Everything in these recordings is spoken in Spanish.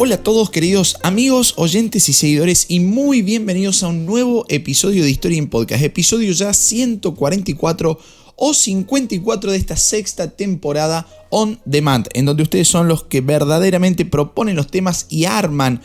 Hola a todos queridos amigos, oyentes y seguidores y muy bienvenidos a un nuevo episodio de Historia en Podcast, episodio ya 144 o 54 de esta sexta temporada On Demand, en donde ustedes son los que verdaderamente proponen los temas y arman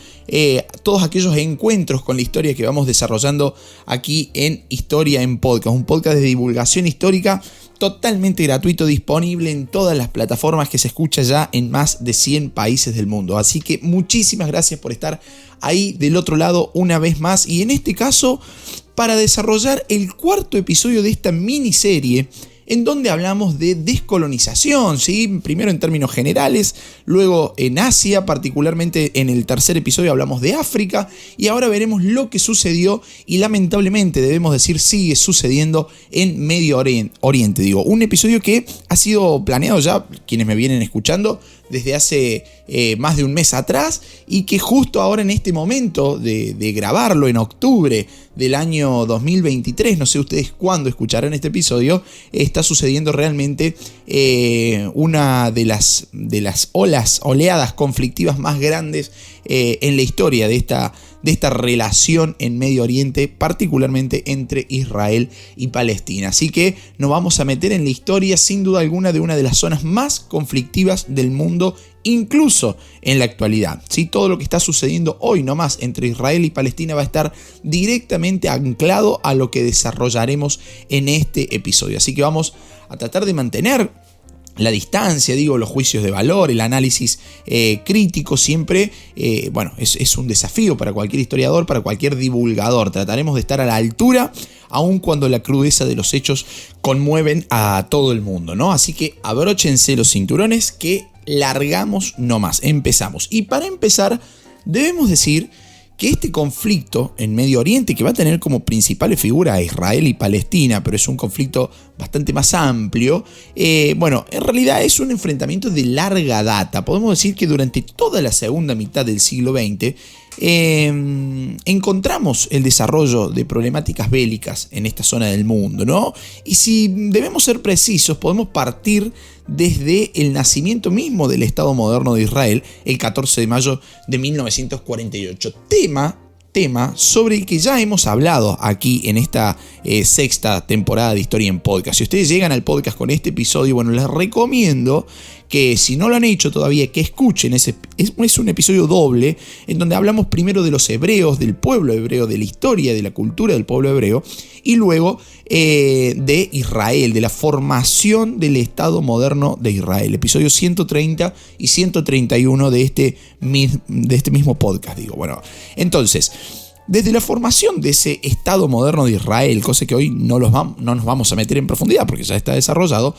todos aquellos encuentros con la historia que vamos desarrollando aquí en Historia en Podcast, un podcast de divulgación histórica totalmente gratuito, disponible en todas las plataformas que se escucha ya en más de 100 países del mundo. Así que muchísimas gracias por estar ahí del otro lado una vez más y en este caso para desarrollar el cuarto episodio de esta miniserie en donde hablamos de descolonización, ¿sí? Primero en términos generales, luego en Asia, particularmente en el tercer episodio hablamos de África y ahora veremos lo que sucedió y lamentablemente debemos decir sigue sucediendo en Medio Oriente. Digo, un episodio que ha sido planeado ya, quienes me vienen escuchando, desde hace más de un mes atrás y que justo ahora en este momento de grabarlo en octubre del año 2023, no sé ustedes cuándo escucharán este episodio, está sucediendo realmente una de las oleadas conflictivas más grandes en la historia de esta relación en Medio Oriente, particularmente entre Israel y Palestina. Así que nos vamos a meter en la historia sin duda alguna de una de las zonas más conflictivas del mundo, incluso en la actualidad. ¿Sí? Todo lo que está sucediendo hoy nomás entre Israel y Palestina va a estar directamente anclado a lo que desarrollaremos en este episodio. Así que vamos a tratar de mantener la distancia, los juicios de valor, el análisis crítico siempre, es un desafío para cualquier historiador, para cualquier divulgador. Trataremos de estar a la altura, aun cuando la crudeza de los hechos conmueven a todo el mundo, ¿no? Así que abróchense los cinturones que largamos nomás, empezamos. Y para empezar, debemos decir que este conflicto en Medio Oriente, que va a tener como principales figuras a Israel y Palestina, pero es un conflicto bastante más amplio, en realidad es un enfrentamiento de larga data. Podemos decir que durante toda la segunda mitad del siglo XX encontramos el desarrollo de problemáticas bélicas en esta zona del mundo, ¿no? Y si debemos ser precisos, podemos partir desde el nacimiento mismo del Estado moderno de Israel, el 14 de mayo de 1948. Tema sobre el que ya hemos hablado aquí en esta sexta temporada de Historia en Podcast. Si ustedes llegan al podcast con este episodio, les recomiendo que si no lo han hecho todavía, que escuchen. Es un episodio doble en donde hablamos primero de los hebreos, del pueblo hebreo, de la historia, de la cultura del pueblo hebreo y luego de Israel, de la formación del Estado moderno de Israel. Episodios 130 y 131 de este mismo podcast. Entonces, desde la formación de ese Estado moderno de Israel, cosa que hoy no nos vamos a meter en profundidad porque ya está desarrollado,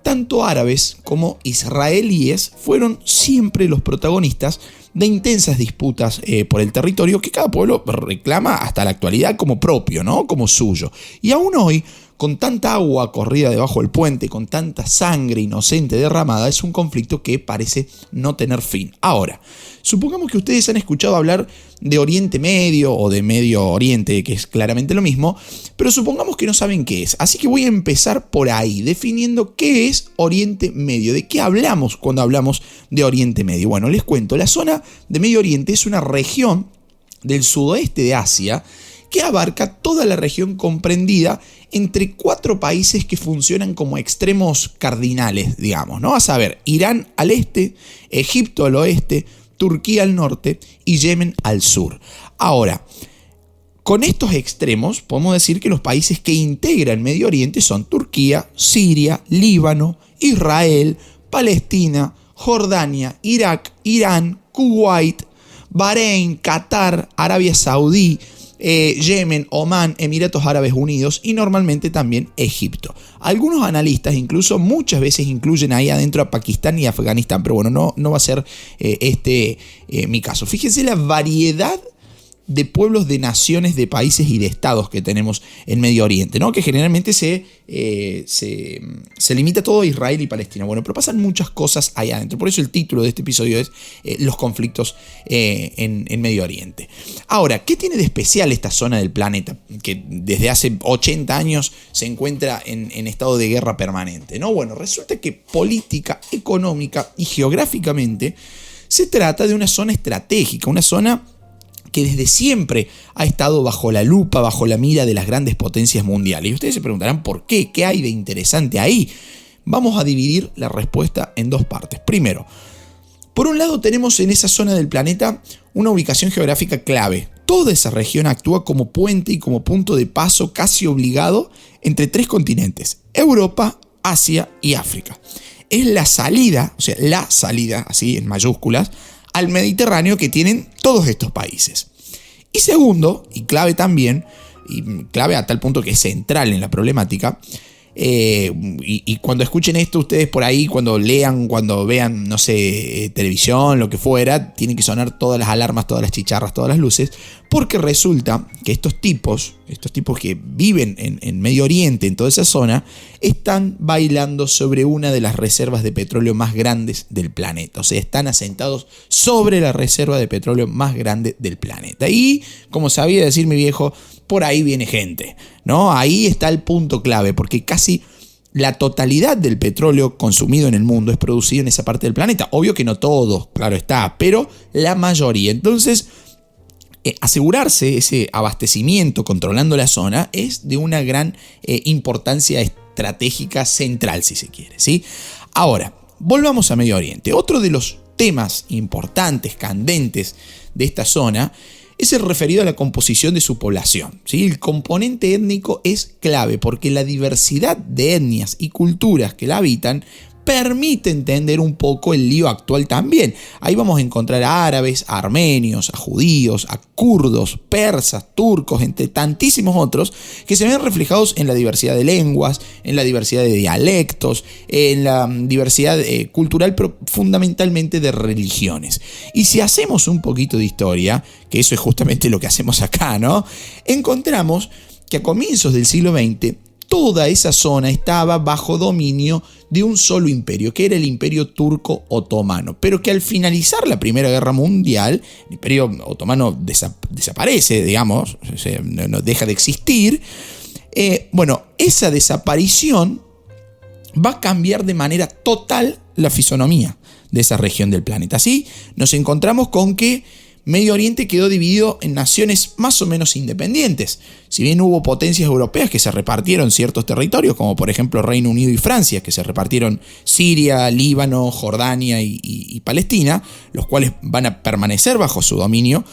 tanto árabes como israelíes fueron siempre los protagonistas de intensas disputas por el territorio que cada pueblo reclama hasta la actualidad como propio, ¿no? Como suyo. Y aún hoy, con tanta agua corrida debajo del puente, con tanta sangre inocente derramada, es un conflicto que parece no tener fin. Ahora, supongamos que ustedes han escuchado hablar de Oriente Medio o de Medio Oriente, que es claramente lo mismo, pero supongamos que no saben qué es. Así que voy a empezar por ahí, definiendo qué es Oriente Medio, de qué hablamos cuando hablamos de Oriente Medio. Bueno, les cuento, la zona de Medio Oriente es una región del sudoeste de Asia que abarca toda la región comprendida entre 4 países que funcionan como extremos cardinales, ¿no? A saber, Irán al este, Egipto al oeste, Turquía al norte y Yemen al sur. Ahora, con estos extremos podemos decir que los países que integran Medio Oriente son Turquía, Siria, Líbano, Israel, Palestina, Jordania, Irak, Irán, Kuwait, Bahrein, Qatar, Arabia Saudí, Yemen, Omán, Emiratos Árabes Unidos y normalmente también Egipto. Algunos analistas incluso muchas veces incluyen ahí adentro a Pakistán y Afganistán, pero no va a ser mi caso. Fíjense la variedad de pueblos, de naciones, de países y de estados que tenemos en Medio Oriente, ¿no? Que generalmente se limita todo a Israel y Palestina. Pero pasan muchas cosas allá adentro. Por eso el título de este episodio es los conflictos en Medio Oriente. Ahora, ¿qué tiene de especial esta zona del planeta? Que desde hace 80 años se encuentra en estado de guerra permanente, ¿no? Resulta que política, económica y geográficamente Se trata de una zona estratégica, una zona que desde siempre ha estado bajo la lupa, bajo la mira de las grandes potencias mundiales. Y ustedes se preguntarán por qué, qué hay de interesante ahí. Vamos a dividir la respuesta en dos partes. Primero, por un lado tenemos en esa zona del planeta una ubicación geográfica clave. Toda esa región actúa como puente y como punto de paso casi obligado entre tres continentes: Europa, Asia y África. Es la salida, o sea, la salida, así en mayúsculas, al Mediterráneo que tienen todos estos países. Y segundo, y clave también, y clave a tal punto que es central en la problemática, y cuando escuchen esto ustedes por ahí, cuando lean, cuando vean, no sé, televisión, lo que fuera, tienen que sonar todas las alarmas, todas las chicharras, todas las luces, porque resulta que estos tipos que viven en Medio Oriente, en toda esa zona, están bailando sobre una de las reservas de petróleo más grandes del planeta. O sea, están asentados sobre la reserva de petróleo más grande del planeta. Y, como sabía decir mi viejo, por ahí viene gente, ¿no? Ahí está el punto clave, porque casi la totalidad del petróleo consumido en el mundo es producido en esa parte del planeta. Obvio que no todo, claro está, pero la mayoría. Entonces, asegurarse ese abastecimiento controlando la zona es de una gran importancia estratégica central, si se quiere, ¿sí? Ahora, volvamos a Medio Oriente. Otro de los temas importantes, candentes de esta zona es el referido a la composición de su población, ¿sí? El componente étnico es clave porque la diversidad de etnias y culturas que la habitan permite entender un poco el lío actual también. Ahí vamos a encontrar a árabes, a armenios, a judíos, a kurdos, persas, turcos, entre tantísimos otros, que se ven reflejados en la diversidad de lenguas, en la diversidad de dialectos, en la diversidad cultural, pero fundamentalmente de religiones. Y si hacemos un poquito de historia, que eso es justamente lo que hacemos acá, ¿no? Encontramos que a comienzos del siglo XX, toda esa zona estaba bajo dominio de un solo imperio, que era el Imperio Turco Otomano, pero que al finalizar la Primera Guerra Mundial, el Imperio Otomano desaparece, digamos, no deja de existir. Esa desaparición va a cambiar de manera total la fisonomía de esa región del planeta. Así nos encontramos con que Medio Oriente quedó dividido en naciones más o menos independientes. Si bien hubo potencias europeas que se repartieron ciertos territorios, como por ejemplo Reino Unido y Francia, que se repartieron Siria, Líbano, Jordania y Palestina, los cuales van a permanecer bajo su dominio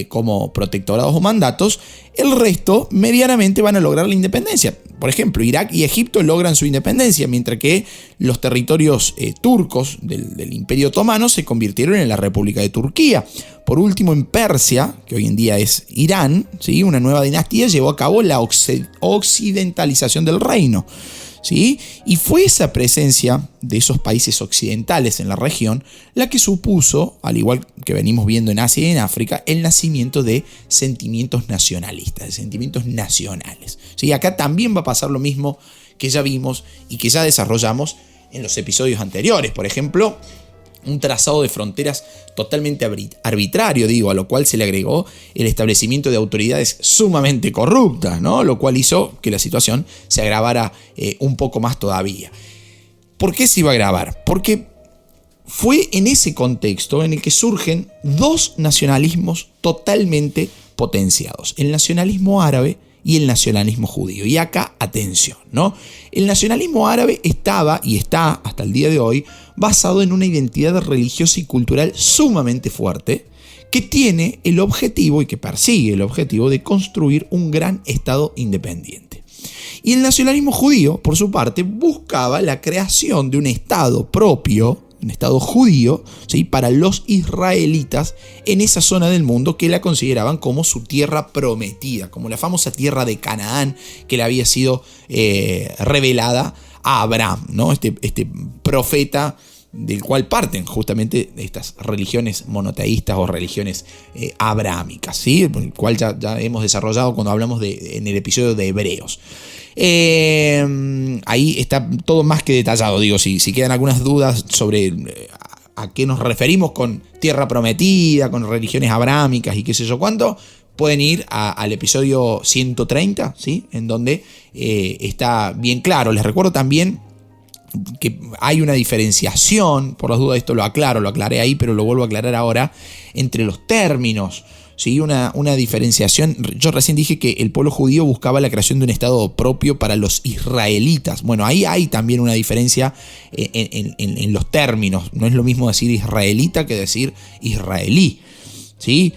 como protectorados o mandatos, el resto medianamente van a lograr la independencia. Por ejemplo, Irak y Egipto logran su independencia, mientras que los territorios turcos del Imperio Otomano se convirtieron en la República de Turquía. Por último, en Persia, que hoy en día es Irán, ¿sí? Una nueva dinastía llevó a cabo la occidentalización del reino, ¿sí? Y fue esa presencia de esos países occidentales en la región la que supuso, al igual que venimos viendo en Asia y en África, el nacimiento de sentimientos nacionalistas, de sentimientos nacionales, ¿sí? Acá también va a pasar lo mismo que ya vimos y que ya desarrollamos en los episodios anteriores. Por ejemplo, un trazado de fronteras totalmente arbitrario, a lo cual se le agregó el establecimiento de autoridades sumamente corruptas, ¿no? Lo cual hizo que la situación se agravara un poco más todavía. ¿Por qué se iba a agravar? Porque fue en ese contexto en el que surgen dos nacionalismos totalmente potenciados: el nacionalismo árabe y el nacionalismo judío. Y acá, atención, ¿no? El nacionalismo árabe estaba y está hasta el día de hoy basado en una identidad religiosa y cultural sumamente fuerte, que tiene el objetivo y que persigue el objetivo de construir un gran Estado independiente. Y el nacionalismo judío, por su parte, buscaba la creación de un Estado propio, un Estado judío, ¿sí?, para los israelitas en esa zona del mundo que la consideraban como su tierra prometida, como la famosa tierra de Canaán que le había sido revelada a Abraham, ¿no? Este profeta del cual parten justamente estas religiones monoteístas o religiones abrahámicas, ¿sí? El cual ya hemos desarrollado cuando hablamos en el episodio de Hebreos. Ahí está todo más que detallado. Si quedan algunas dudas sobre a qué nos referimos con tierra prometida, con religiones abrahámicas y qué sé yo cuánto, pueden ir al episodio 130, ¿sí?, en donde está bien claro. Les recuerdo también que hay una diferenciación, por las dudas esto lo aclaré ahí, pero lo vuelvo a aclarar ahora, entre los términos. ¿Sí? Una diferenciación. Yo recién dije que el pueblo judío buscaba la creación de un estado propio para los israelitas. Bueno, ahí hay también una diferencia en los términos. No es lo mismo decir israelita que decir israelí. ¿Sí?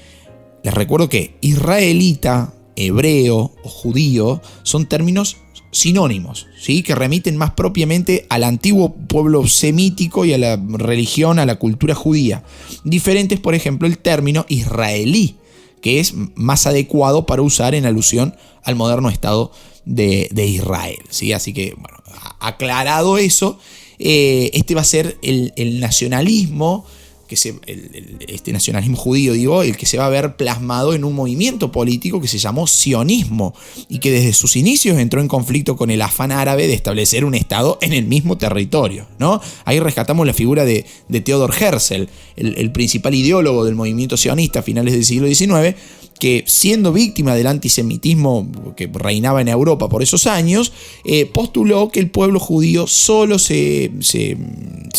Les recuerdo que israelita, hebreo o judío son términos sinónimos, ¿sí? Que remiten más propiamente al antiguo pueblo semítico y a la religión, a la cultura judía. Diferentes, por ejemplo, el término israelí, que es más adecuado para usar en alusión al moderno Estado de Israel, ¿sí? Así que, bueno, aclarado eso, este va a ser el nacionalismo, este nacionalismo judío, digo, el que se va a ver plasmado en un movimiento político que se llamó sionismo y que desde sus inicios entró en conflicto con el afán árabe de establecer un Estado en el mismo territorio, ¿no? Ahí rescatamos la figura de Theodor Herzl, el principal ideólogo del movimiento sionista a finales del siglo XIX, que siendo víctima del antisemitismo que reinaba en Europa por esos años, postuló que el pueblo judío solo se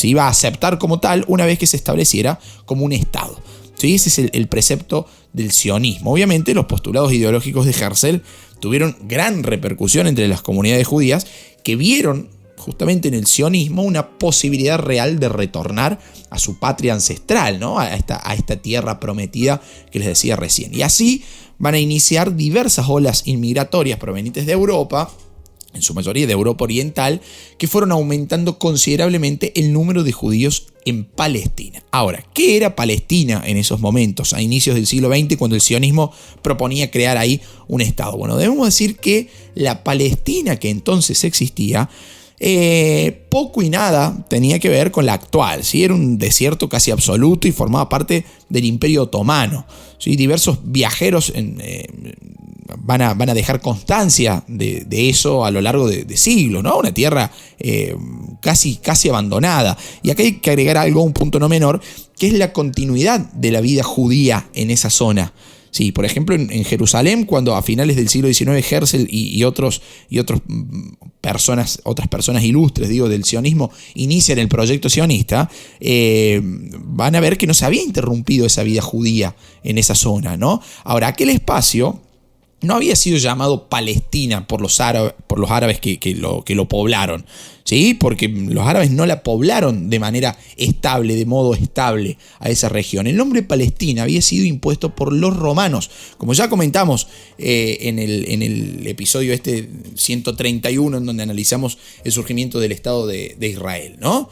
iba a aceptar como tal una vez que se estableciera como un Estado. ¿Sí? Ese es el precepto del sionismo. Obviamente los postulados ideológicos de Herzl tuvieron gran repercusión entre las comunidades judías que vieron justamente en el sionismo una posibilidad real de retornar a su patria ancestral, ¿no? a esta tierra prometida que les decía recién. Y así van a iniciar diversas olas inmigratorias provenientes de Europa, en su mayoría de Europa Oriental, que fueron aumentando considerablemente el número de judíos en Palestina. Ahora, ¿qué era Palestina en esos momentos, a inicios del siglo XX, cuando el sionismo proponía crear ahí un Estado? Bueno, debemos decir que la Palestina que entonces existía poco y nada tenía que ver con la actual, ¿sí? Era un desierto casi absoluto y formaba parte del Imperio Otomano, ¿sí? Diversos viajeros van a dejar constancia de eso a lo largo de siglos, ¿no? Una tierra casi abandonada. Y acá hay que agregar algo, un punto no menor, que es la continuidad de la vida judía en esa zona. Sí, por ejemplo, en Jerusalén, cuando a finales del siglo XIX Herzl y otras personas ilustres, digo, del sionismo, inician el proyecto sionista, van a ver que no se había interrumpido esa vida judía en esa zona, ¿no? Ahora, aquel espacio no había sido llamado Palestina por los árabes que lo poblaron, ¿sí? Porque los árabes no la poblaron de manera estable, de modo estable a esa región. El nombre Palestina había sido impuesto por los romanos, como ya comentamos en el episodio 131, en donde analizamos el surgimiento del Estado de Israel, ¿no?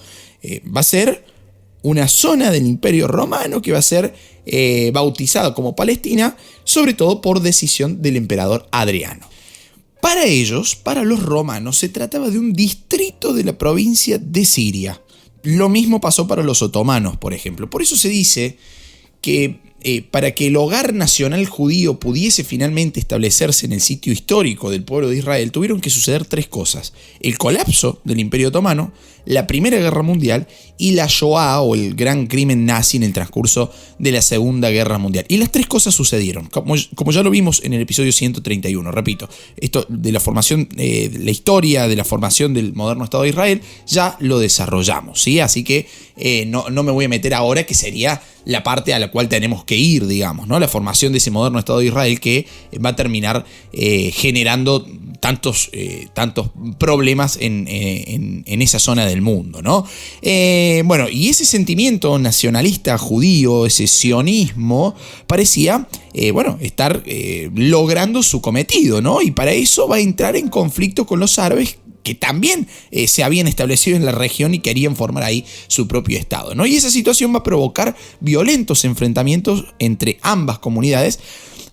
Va a ser una zona del Imperio Romano que va a ser bautizada como Palestina, sobre todo por decisión del emperador Adriano. Para ellos, para los romanos, se trataba de un distrito de la provincia de Siria. Lo mismo pasó para los otomanos, por ejemplo. Por eso se dice que para que el hogar nacional judío pudiese finalmente establecerse en el sitio histórico del pueblo de Israel, tuvieron que suceder tres cosas: el colapso del Imperio Otomano, la Primera Guerra Mundial y la Shoah, o el gran crimen nazi, en el transcurso de la Segunda Guerra Mundial. Y las tres cosas sucedieron, como ya lo vimos en el episodio 131. Repito, esto de la formación, la historia de la formación del moderno Estado de Israel, ya lo desarrollamos, ¿sí? Así que no me voy a meter ahora, que sería la parte a la cual tenemos que ir, digamos, ¿no? La formación de ese moderno Estado de Israel que va a terminar generando tantos problemas en esa zona del mundo, ¿no? Bueno, y ese sentimiento nacionalista judío, ese sionismo, parecía estar logrando su cometido, ¿no? Y para eso va a entrar en conflicto con los árabes, que también se habían establecido en la región y querían formar ahí su propio Estado, ¿no? Y esa situación va a provocar violentos enfrentamientos entre ambas comunidades,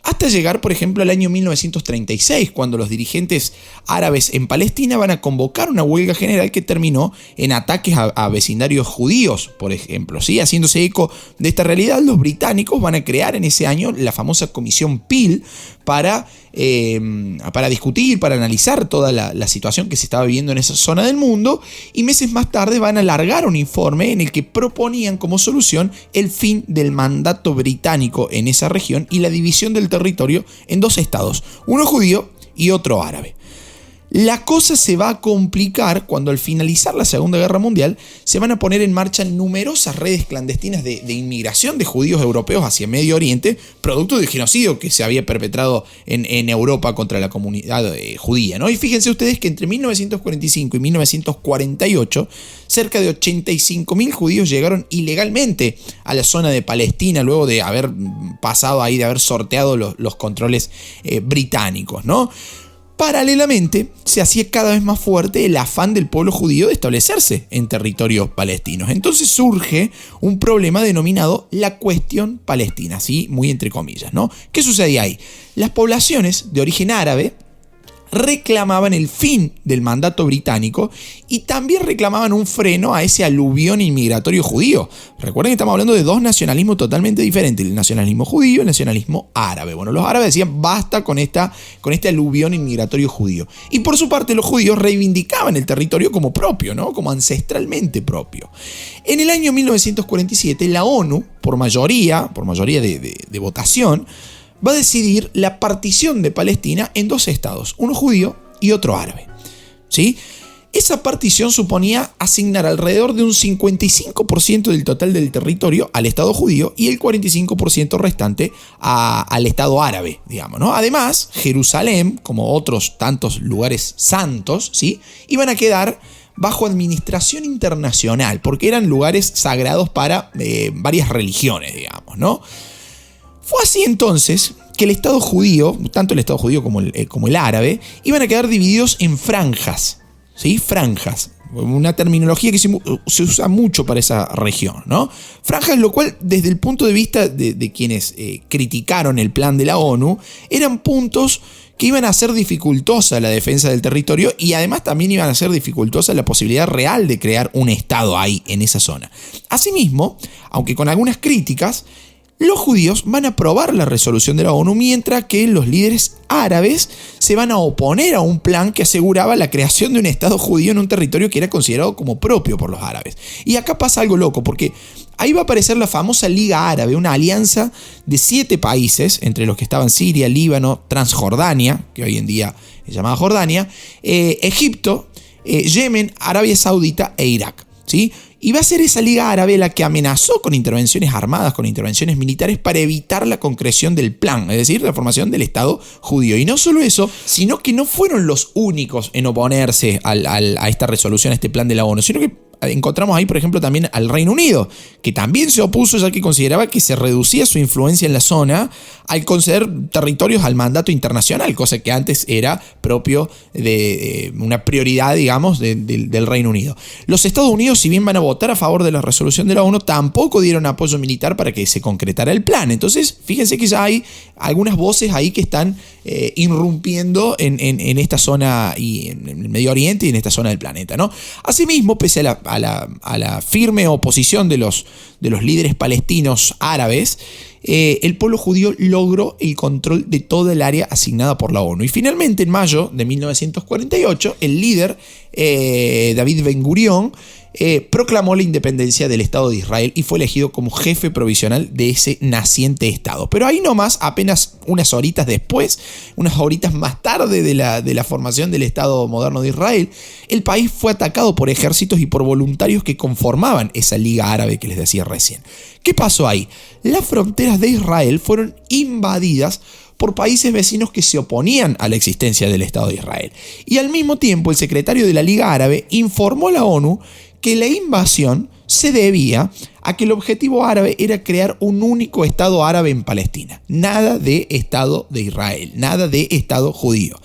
hasta llegar, por ejemplo, al año 1936, cuando los dirigentes árabes en Palestina van a convocar una huelga general que terminó en ataques a vecindarios judíos, por ejemplo, ¿sí? Haciéndose eco de esta realidad, los británicos van a crear en ese año la famosa Comisión Peel para discutir, para analizar toda la situación que se estaba viviendo en esa zona del mundo, y meses más tarde van a alargar un informe en el que proponían como solución el fin del mandato británico en esa región y la división del territorio en dos estados, uno judío y otro árabe. La cosa se va a complicar cuando al finalizar la Segunda Guerra Mundial se van a poner en marcha numerosas redes clandestinas de inmigración de judíos europeos hacia Medio Oriente, producto del genocidio que se había perpetrado en Europa contra la comunidad judía, ¿no? Y fíjense ustedes que entre 1945 y 1948 cerca de 85.000 judíos llegaron ilegalmente a la zona de Palestina luego de haber pasado ahí, de haber sorteado los controles británicos, ¿no? Paralelamente, se hacía cada vez más fuerte el afán del pueblo judío de establecerse en territorios palestinos. Entonces surge un problema denominado la cuestión palestina, así muy entre comillas, ¿no? ¿Qué sucede ahí? Las poblaciones de origen árabe reclamaban el fin del mandato británico y también reclamaban un freno a ese aluvión inmigratorio judío. Recuerden que estamos hablando de dos nacionalismos totalmente diferentes, el nacionalismo judío y el nacionalismo árabe. Bueno, los árabes decían basta con este aluvión inmigratorio judío. Y por su parte los judíos reivindicaban el territorio como propio, ¿no? Como ancestralmente propio. En el año 1947 la ONU, por mayoría de votación, va a decidir la partición de Palestina en dos estados, uno judío y otro árabe, ¿sí? Esa partición suponía asignar alrededor de un 55% del total del territorio al estado judío y el 45% restante al estado árabe, digamos, ¿no? Además, Jerusalén, como otros tantos lugares santos, ¿sí?, iban a quedar bajo administración internacional, porque eran lugares sagrados para varias religiones, digamos, ¿no? Fue así entonces que el Estado judío, tanto el Estado judío como el árabe, iban a quedar divididos en franjas, ¿sí? Franjas, una terminología que se usa mucho para esa región, ¿no? Franjas, lo cual desde el punto de vista de quienes criticaron el plan de la ONU, eran puntos que iban a hacer dificultosa la defensa del territorio y además también iban a hacer dificultosa la posibilidad real de crear un Estado ahí, en esa zona. Asimismo, aunque con algunas críticas, los judíos van a aprobar la resolución de la ONU, mientras que los líderes árabes se van a oponer a un plan que aseguraba la creación de un Estado judío en un territorio que era considerado como propio por los árabes. Y acá pasa algo loco, porque ahí va a aparecer la famosa Liga Árabe, una alianza de 7 países, entre los que estaban Siria, Líbano, Transjordania, que hoy en día es llamada Jordania, Egipto, Yemen, Arabia Saudita e Irak, ¿sí? Y va a ser esa Liga Árabe la que amenazó con intervenciones armadas, con intervenciones militares para evitar la concreción del plan, es decir, la formación del Estado judío. Y no solo eso, sino que no fueron los únicos en oponerse a esta resolución, a este plan de la ONU, sino que encontramos ahí, por ejemplo, también al Reino Unido, que también se opuso, ya que consideraba que se reducía su influencia en la zona al conceder territorios al mandato internacional, cosa que antes era propio de una prioridad, digamos, del Reino Unido. Los Estados Unidos, si bien van a votar a favor de la resolución de la ONU, tampoco dieron apoyo militar para que se concretara el plan. Entonces, fíjense que ya hay algunas voces ahí que están irrumpiendo en esta zona y en el Medio Oriente y en esta zona del planeta, ¿no? Asimismo, pese a la firme oposición de los líderes palestinos árabes, el pueblo judío logró el control de toda el área asignada por la ONU. Y finalmente, en mayo de 1948, el líder David Ben Gurión proclamó la independencia del Estado de Israel y fue elegido como jefe provisional de ese naciente Estado. Pero ahí nomás, apenas unas horitas después, unas horitas más tarde de la formación del Estado moderno de Israel, el país fue atacado por ejércitos y por voluntarios que conformaban esa Liga Árabe que les decía recién. ¿Qué pasó ahí? Las fronteras de Israel fueron invadidas por países vecinos que se oponían a la existencia del Estado de Israel. Y al mismo tiempo, el secretario de la Liga Árabe informó a la ONU que la invasión se debía a que el objetivo árabe era crear un único Estado árabe en Palestina. Nada de Estado de Israel, nada de Estado judío.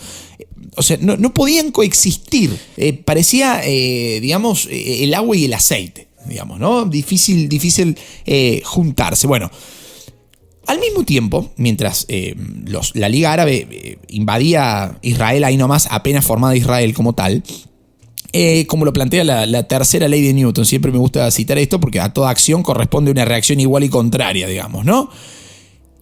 O sea, no podían coexistir. Parecía, digamos, el agua y el aceite, digamos, ¿no? Difícil juntarse. Bueno, al mismo tiempo, mientras la Liga Árabe invadía Israel, ahí nomás, apenas formada Israel como tal, como lo plantea la tercera ley de Newton, siempre me gusta citar esto porque a toda acción corresponde una reacción igual y contraria, digamos, ¿no?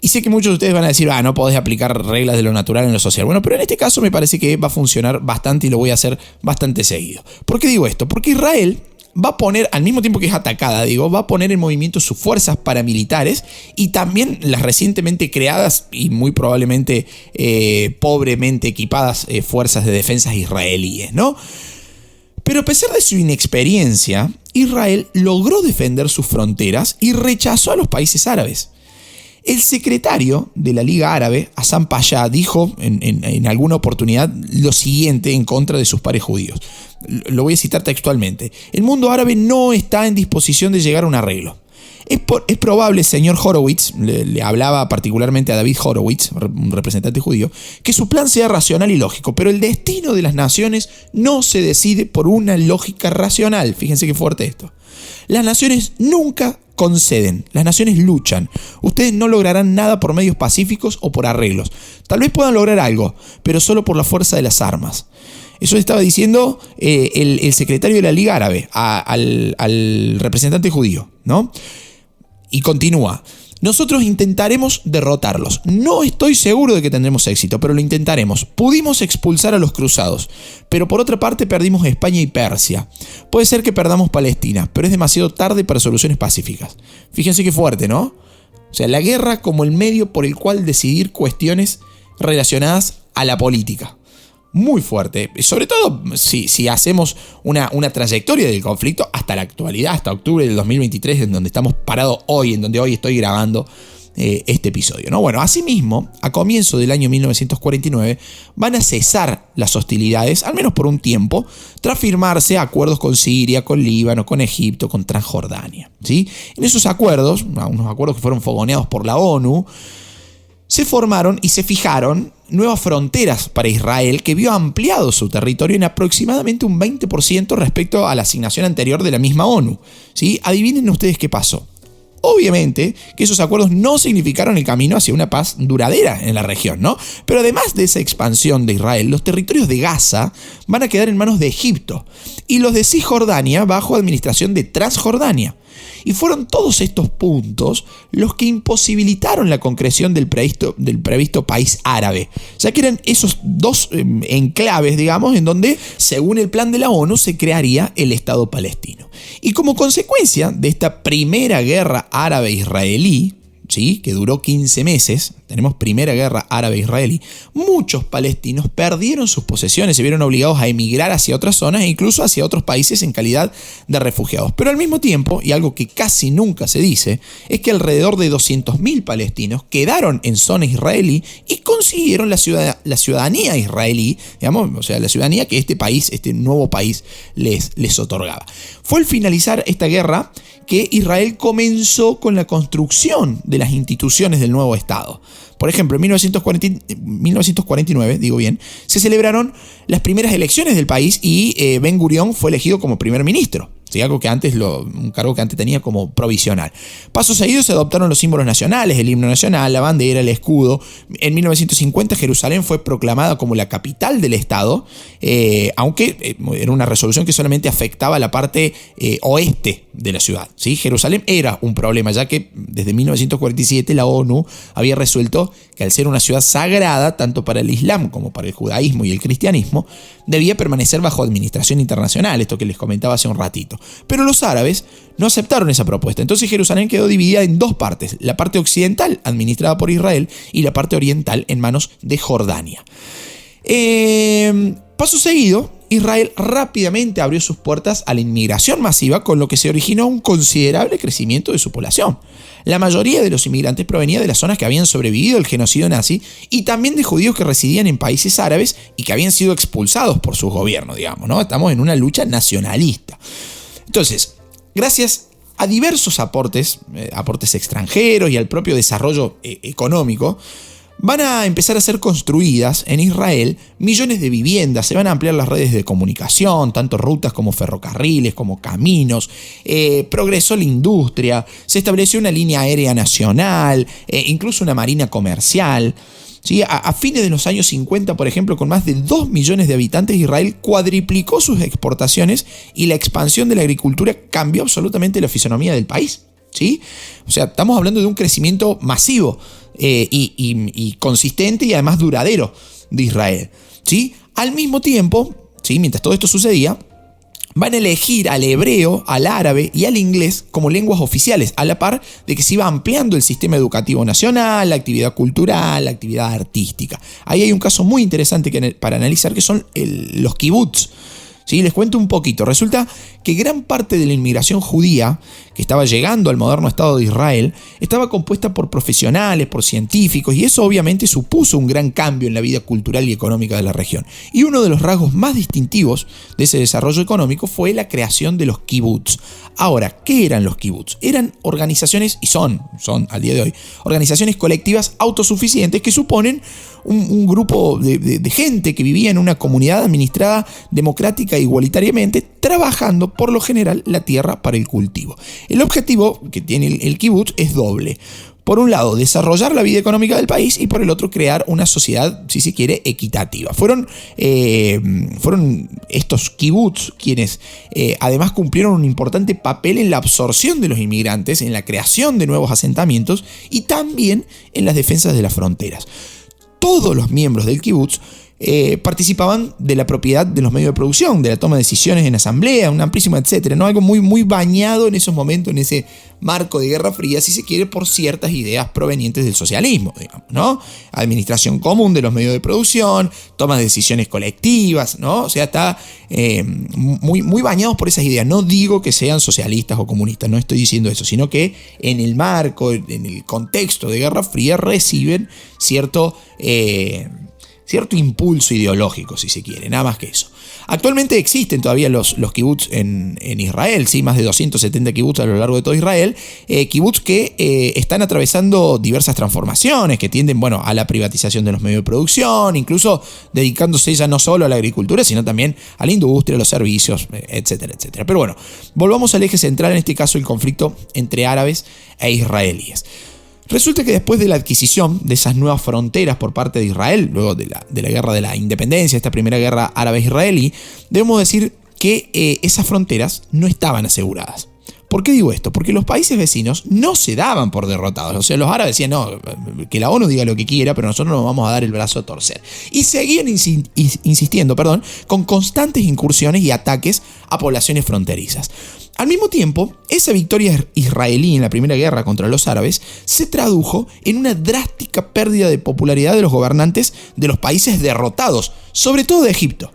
Y sé que muchos de ustedes van a decir, no podés aplicar reglas de lo natural en lo social. Bueno, pero en este caso me parece que va a funcionar bastante y lo voy a hacer bastante seguido. ¿Por qué digo esto? Porque Israel, va a poner, al mismo tiempo que es atacada, va a poner en movimiento sus fuerzas paramilitares y también las recientemente creadas y muy probablemente pobremente equipadas fuerzas de defensa israelíes, ¿no? Pero a pesar de su inexperiencia, Israel logró defender sus fronteras y rechazó a los países árabes. El secretario de la Liga Árabe, Hassan Payá, dijo en alguna oportunidad lo siguiente en contra de sus pares judíos. Lo voy a citar textualmente. El mundo árabe no está en disposición de llegar a un arreglo. Es probable, señor Horowitz, le hablaba particularmente a David Horowitz, un representante judío, que su plan sea racional y lógico, pero el destino de las naciones no se decide por una lógica racional. Fíjense qué fuerte esto. Las naciones nunca conceden, las naciones luchan. Ustedes no lograrán nada por medios pacíficos o por arreglos. Tal vez puedan lograr algo, pero solo por la fuerza de las armas. Eso estaba diciendo el secretario de la Liga Árabe al representante judío, ¿no? Y continúa. Nosotros intentaremos derrotarlos. No estoy seguro de que tendremos éxito, pero lo intentaremos. Pudimos expulsar a los cruzados, pero por otra parte perdimos España y Persia. Puede ser que perdamos Palestina, pero es demasiado tarde para soluciones pacíficas. Fíjense qué fuerte, ¿no? O sea, la guerra como el medio por el cual decidir cuestiones relacionadas a la política. Muy fuerte, sobre todo si hacemos una trayectoria del conflicto hasta la actualidad, hasta octubre del 2023, en donde estamos parados hoy, en donde hoy estoy grabando este episodio, ¿no? Bueno, asimismo, a comienzo del año 1949 van a cesar las hostilidades, al menos por un tiempo, tras firmarse acuerdos con Siria, con Líbano, con Egipto, con Transjordania, ¿sí? En esos acuerdos, unos acuerdos que fueron fogoneados por la ONU, se formaron y se fijaron nuevas fronteras para Israel que vio ampliado su territorio en aproximadamente un 20% respecto a la asignación anterior de la misma ONU, ¿sí? Adivinen ustedes qué pasó. Obviamente que esos acuerdos no significaron el camino hacia una paz duradera en la región, ¿no? Pero además de esa expansión de Israel, los territorios de Gaza van a quedar en manos de Egipto y los de Cisjordania bajo administración de Transjordania. Y fueron todos estos puntos los que imposibilitaron la concreción del previsto país árabe, ya que eran esos dos enclaves, digamos, en donde, según el plan de la ONU, se crearía el Estado palestino. Y como consecuencia de esta primera guerra árabe-israelí, ¿sí?, que duró 15 meses, tenemos primera guerra árabe-israelí, muchos palestinos perdieron sus posesiones, se vieron obligados a emigrar hacia otras zonas e incluso hacia otros países en calidad de refugiados. Pero al mismo tiempo, y algo que casi nunca se dice, es que alrededor de 200.000 palestinos quedaron en zona israelí y consiguieron la ciudadanía israelí, digamos, o sea, la ciudadanía que este nuevo país les otorgaba. Fue al finalizar esta guerra que Israel comenzó con la construcción de las instituciones del nuevo Estado. Por ejemplo, en 1949, se celebraron las primeras elecciones del país y Ben Gurión fue elegido como primer ministro. ¿Sí? Un cargo que antes tenía como provisional. Paso seguido se adoptaron los símbolos nacionales, el himno nacional, la bandera, el escudo. En 1950 Jerusalén fue proclamada como la capital del Estado, aunque era una resolución que solamente afectaba la parte oeste de la ciudad. ¿Sí? Jerusalén era un problema, ya que desde 1947 la ONU había resuelto que al ser una ciudad sagrada, tanto para el Islam como para el judaísmo y el cristianismo, debía permanecer bajo administración internacional, esto que les comentaba hace un ratito. Pero los árabes no aceptaron esa propuesta, entonces Jerusalén quedó dividida en dos partes, la parte occidental administrada por Israel y la parte oriental en manos de Jordania. Paso seguido, Israel rápidamente abrió sus puertas a la inmigración masiva, con lo que se originó un considerable crecimiento de su población. La mayoría de los inmigrantes provenía de las zonas que habían sobrevivido al genocidio nazi y también de judíos que residían en países árabes y que habían sido expulsados por sus gobiernos, digamos, ¿no? Estamos en una lucha nacionalista. Entonces, gracias a diversos aportes extranjeros y al propio desarrollo económico, van a empezar a ser construidas en Israel millones de viviendas, se van a ampliar las redes de comunicación, tanto rutas como ferrocarriles, como caminos, progresó la industria, se estableció una línea aérea nacional, incluso una marina comercial. ¿Sí? A fines de los años 50, por ejemplo, con más de 2 millones de habitantes, Israel cuadriplicó sus exportaciones y la expansión de la agricultura cambió absolutamente la fisonomía del país. ¿Sí? O sea, estamos hablando de un crecimiento masivo y consistente y además duradero de Israel. ¿Sí? Al mismo tiempo, ¿sí?, mientras todo esto sucedía, van a elegir al hebreo, al árabe y al inglés como lenguas oficiales, a la par de que se iba ampliando el sistema educativo nacional, la actividad cultural, la actividad artística. Ahí hay un caso muy interesante para analizar, que son los kibbutz. ¿Sí? Les cuento un poquito. Resulta que gran parte de la inmigración judía que estaba llegando al moderno Estado de Israel estaba compuesta por profesionales, por científicos, y eso obviamente supuso un gran cambio en la vida cultural y económica de la región. Y uno de los rasgos más distintivos de ese desarrollo económico fue la creación de los kibbutz. Ahora, ¿qué eran los kibbutz? Eran organizaciones, y son al día de hoy, organizaciones colectivas autosuficientes que suponen un grupo de gente que vivía en una comunidad administrada democrática e igualitariamente, trabajando por lo general la tierra para el cultivo. El objetivo que tiene el kibutz es doble. Por un lado, desarrollar la vida económica del país, y por el otro, crear una sociedad, si se quiere, equitativa. Fueron estos kibutz quienes además cumplieron un importante papel en la absorción de los inmigrantes, en la creación de nuevos asentamientos y también en las defensas de las fronteras. Todos los miembros del kibutz participaban de la propiedad de los medios de producción, de la toma de decisiones en asamblea, un amplísimo etcétera, ¿no? Algo muy bañado en esos momentos, en ese marco de Guerra Fría, si se quiere, por ciertas ideas provenientes del socialismo, digamos, ¿no? Administración común de los medios de producción, toma de decisiones colectivas, ¿no? O sea, está muy bañados por esas ideas. No digo que sean socialistas o comunistas, no estoy diciendo eso, sino que en el marco, en el contexto de Guerra Fría, reciben cierto impulso ideológico, si se quiere, nada más que eso. Actualmente existen todavía los kibutz en Israel, ¿sí? Más de 270 kibutz a lo largo de todo Israel, kibutz que están atravesando diversas transformaciones que tienden, a la privatización de los medios de producción, incluso dedicándose ya no solo a la agricultura, sino también a la industria, a los servicios, etcétera, etcétera. Pero bueno, volvamos al eje central, en este caso el conflicto entre árabes e israelíes. Resulta que después de la adquisición de esas nuevas fronteras por parte de Israel, luego de la guerra de la independencia, esta primera guerra árabe-israelí, debemos decir que esas fronteras no estaban aseguradas. ¿Por qué digo esto? Porque los países vecinos no se daban por derrotados. O sea, los árabes decían, no, que la ONU diga lo que quiera, pero nosotros nos vamos a dar el brazo a torcer. Y seguían insistiendo, con constantes incursiones y ataques a poblaciones fronterizas. Al mismo tiempo, esa victoria israelí en la primera guerra contra los árabes se tradujo en una drástica pérdida de popularidad de los gobernantes de los países derrotados, sobre todo de Egipto.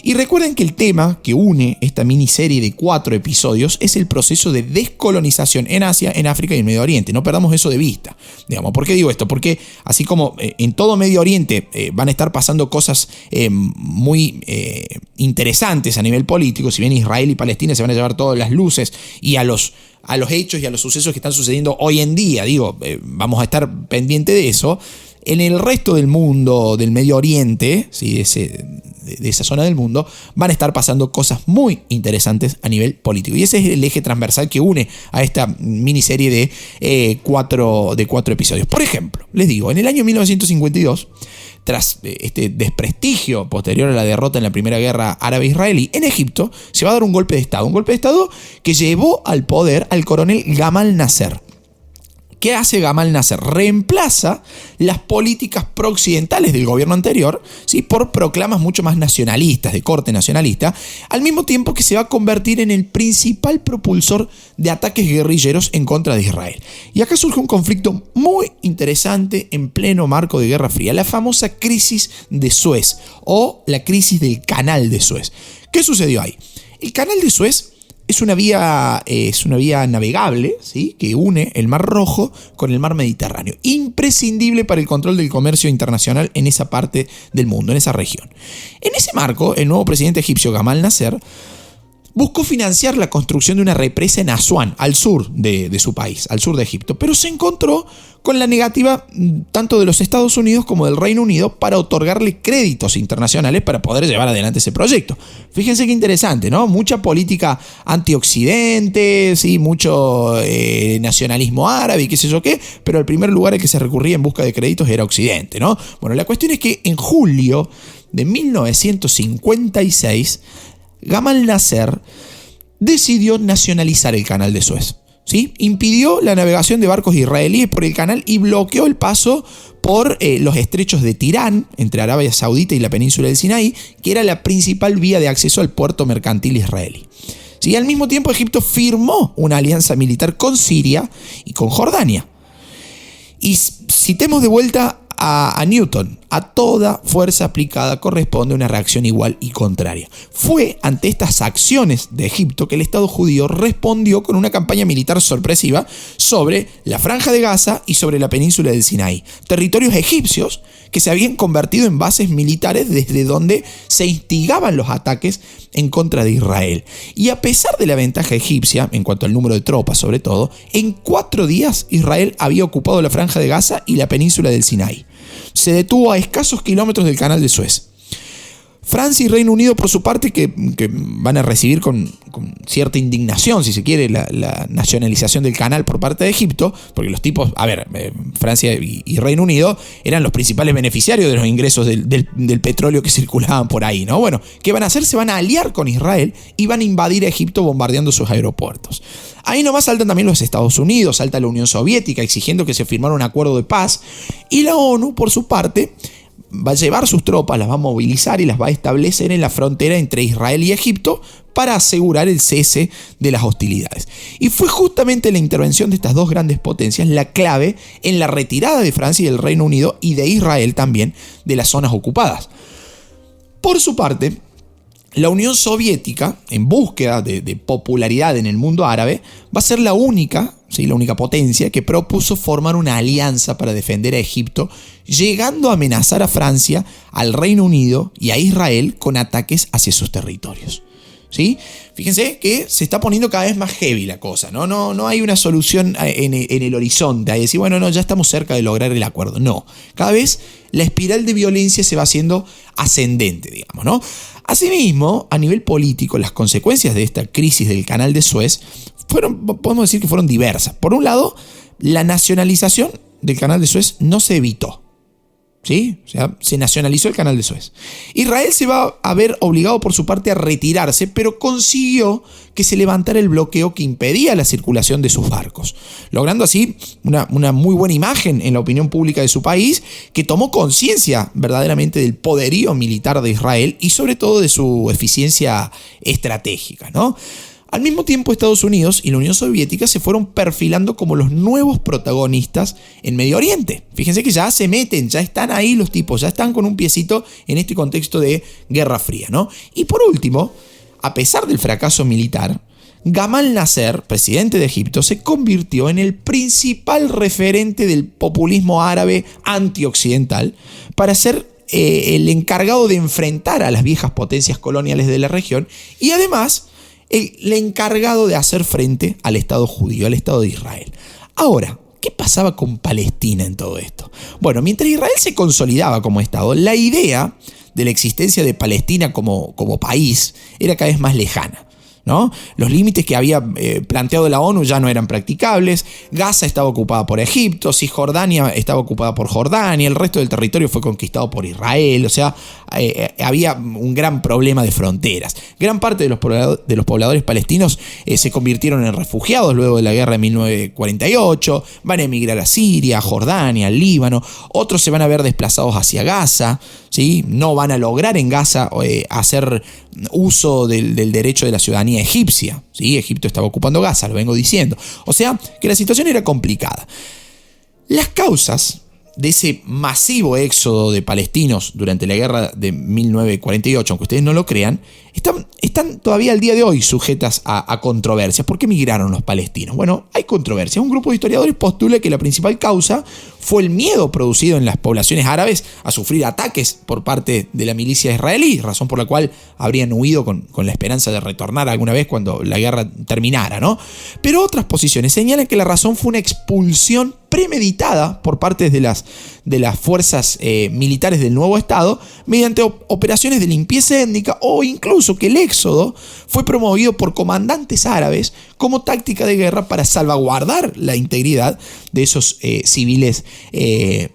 Y recuerden que el tema que une esta miniserie de 4 episodios es el proceso de descolonización en Asia, en África y en Medio Oriente. No perdamos eso de vista. ¿Por qué digo esto? Porque así como en todo Medio Oriente van a estar pasando cosas muy interesantes a nivel político, si bien Israel y Palestina se van a llevar todas las luces y a los hechos y a los sucesos que están sucediendo hoy en día, vamos a estar pendientes de eso. En el resto del mundo, del Medio Oriente, ¿sí? de esa zona del mundo, van a estar pasando cosas muy interesantes a nivel político. Y ese es el eje transversal que une a esta miniserie de 4 episodios. Por ejemplo, les digo, en el año 1952, tras este desprestigio posterior a la derrota en la primera guerra árabe-israelí, en Egipto se va a dar un golpe de Estado que llevó al poder al coronel Gamal Nasser. ¿Qué hace Gamal Nasser? Reemplaza las políticas prooccidentales del gobierno anterior, ¿sí? Por proclamas mucho más nacionalistas, de corte nacionalista, al mismo tiempo que se va a convertir en el principal propulsor de ataques guerrilleros en contra de Israel. Y acá surge un conflicto muy interesante en pleno marco de Guerra Fría, la famosa crisis de Suez o la crisis del Canal de Suez. ¿Qué sucedió ahí? El Canal de Suez es una vía navegable, ¿sí? Que une el Mar Rojo con el Mar Mediterráneo, imprescindible para el control del comercio internacional en esa parte del mundo, en esa región. En ese marco, el nuevo presidente egipcio Gamal Nasser buscó financiar la construcción de una represa en Asuán, al sur de su país, al sur de Egipto, pero se encontró con la negativa tanto de los Estados Unidos como del Reino Unido para otorgarle créditos internacionales para poder llevar adelante ese proyecto. Fíjense qué interesante, ¿no? Mucha política antioccidente, ¿sí? Mucho nacionalismo árabe y qué sé yo qué, pero el primer lugar al que se recurría en busca de créditos era Occidente, ¿no? Bueno, la cuestión es que en julio de 1956, Gamal Nasser decidió nacionalizar el Canal de Suez. ¿sí? Impidió la navegación de barcos israelíes por el canal y bloqueó el paso por los estrechos de Tirán, entre Arabia Saudita y la península del Sinaí, que era la principal vía de acceso al puerto mercantil israelí. ¿Sí? Al mismo tiempo, Egipto firmó una alianza militar con Siria y con Jordania. Y citemos de vuelta a Newton: a toda fuerza aplicada corresponde una reacción igual y contraria. Fue ante estas acciones de Egipto que el Estado judío respondió con una campaña militar sorpresiva sobre la Franja de Gaza y sobre la península del Sinaí, territorios egipcios que se habían convertido en bases militares desde donde se instigaban los ataques en contra de Israel. Y a pesar de la ventaja egipcia, en cuanto al número de tropas sobre todo, en 4 días Israel había ocupado la Franja de Gaza y la península del Sinaí. Se detuvo a escasos kilómetros del Canal de Suez. Francia y Reino Unido, por su parte, que van a recibir con cierta indignación, si se quiere, la nacionalización del canal por parte de Egipto, porque los tipos, Francia y Reino Unido eran los principales beneficiarios de los ingresos del petróleo que circulaban por ahí, ¿no? Bueno, ¿qué van a hacer? Se van a aliar con Israel y van a invadir a Egipto bombardeando sus aeropuertos. Ahí nomás saltan también los Estados Unidos, salta la Unión Soviética exigiendo que se firmara un acuerdo de paz, y la ONU, por su parte, va a llevar sus tropas, las va a movilizar y las va a establecer en la frontera entre Israel y Egipto para asegurar el cese de las hostilidades. Y fue justamente la intervención de estas dos grandes potencias la clave en la retirada de Francia y del Reino Unido y de Israel también de las zonas ocupadas. Por su parte, la Unión Soviética, en búsqueda de popularidad en el mundo árabe, va a ser la única potencia que propuso formar una alianza para defender a Egipto, llegando a amenazar a Francia, al Reino Unido y a Israel con ataques hacia sus territorios. ¿Sí? Fíjense que se está poniendo cada vez más heavy la cosa, ¿no? No hay una solución en el horizonte, a decir, bueno, no, ya estamos cerca de lograr el acuerdo. No, cada vez la espiral de violencia se va haciendo ascendente, digamos, ¿no? Asimismo, a nivel político, las consecuencias de esta crisis del Canal de Suez podemos decir que fueron diversas. Por un lado, la nacionalización del Canal de Suez no se evitó. ¿Sí? O sea, se nacionalizó el Canal de Suez. Israel se va a ver obligado por su parte a retirarse, pero consiguió que se levantara el bloqueo que impedía la circulación de sus barcos, logrando así una muy buena imagen en la opinión pública de su país, que tomó conciencia verdaderamente del poderío militar de Israel y sobre todo de su eficiencia estratégica, ¿no? Al mismo tiempo, Estados Unidos y la Unión Soviética se fueron perfilando como los nuevos protagonistas en Medio Oriente. Fíjense que ya se meten, ya están ahí los tipos, ya están con un piecito en este contexto de Guerra Fría, ¿no? Y por último, a pesar del fracaso militar, Gamal Nasser, presidente de Egipto, se convirtió en el principal referente del populismo árabe antioccidental para ser el encargado de enfrentar a las viejas potencias coloniales de la región y además el encargado de hacer frente al Estado judío, al Estado de Israel. Ahora, ¿qué pasaba con Palestina en todo esto? Bueno, mientras Israel se consolidaba como Estado, la idea de la existencia de Palestina como país era cada vez más lejana, ¿no? Los límites que había planteado la ONU ya no eran practicables. Gaza estaba ocupada por Egipto, Cisjordania estaba ocupada por Jordania, el resto del territorio fue conquistado por Israel. O sea, había un gran problema de fronteras. Gran parte de los pobladores palestinos se convirtieron en refugiados luego de la guerra de 1948. Van a emigrar a Siria, a Jordania, al Líbano. Otros se van a ver desplazados hacia Gaza, ¿sí? No van a lograr en Gaza hacer uso del derecho de la ciudadanía egipcia, ¿sí? Egipto estaba ocupando Gaza, lo vengo diciendo. O sea, que la situación era complicada. Las causas de ese masivo éxodo de palestinos durante la guerra de 1948, aunque ustedes no lo crean, están todavía al día de hoy sujetas a controversias. ¿Por qué migraron los palestinos? Bueno, hay controversias. Un grupo de historiadores postula que la principal causa fue el miedo producido en las poblaciones árabes a sufrir ataques por parte de la milicia israelí, razón por la cual habrían huido con la esperanza de retornar alguna vez cuando la guerra terminara, ¿no? Pero otras posiciones señalan que la razón fue una expulsión premeditada por parte de las fuerzas militares del nuevo Estado mediante operaciones de limpieza étnica, o incluso que el éxodo fue promovido por comandantes árabes como táctica de guerra para salvaguardar la integridad de esos civiles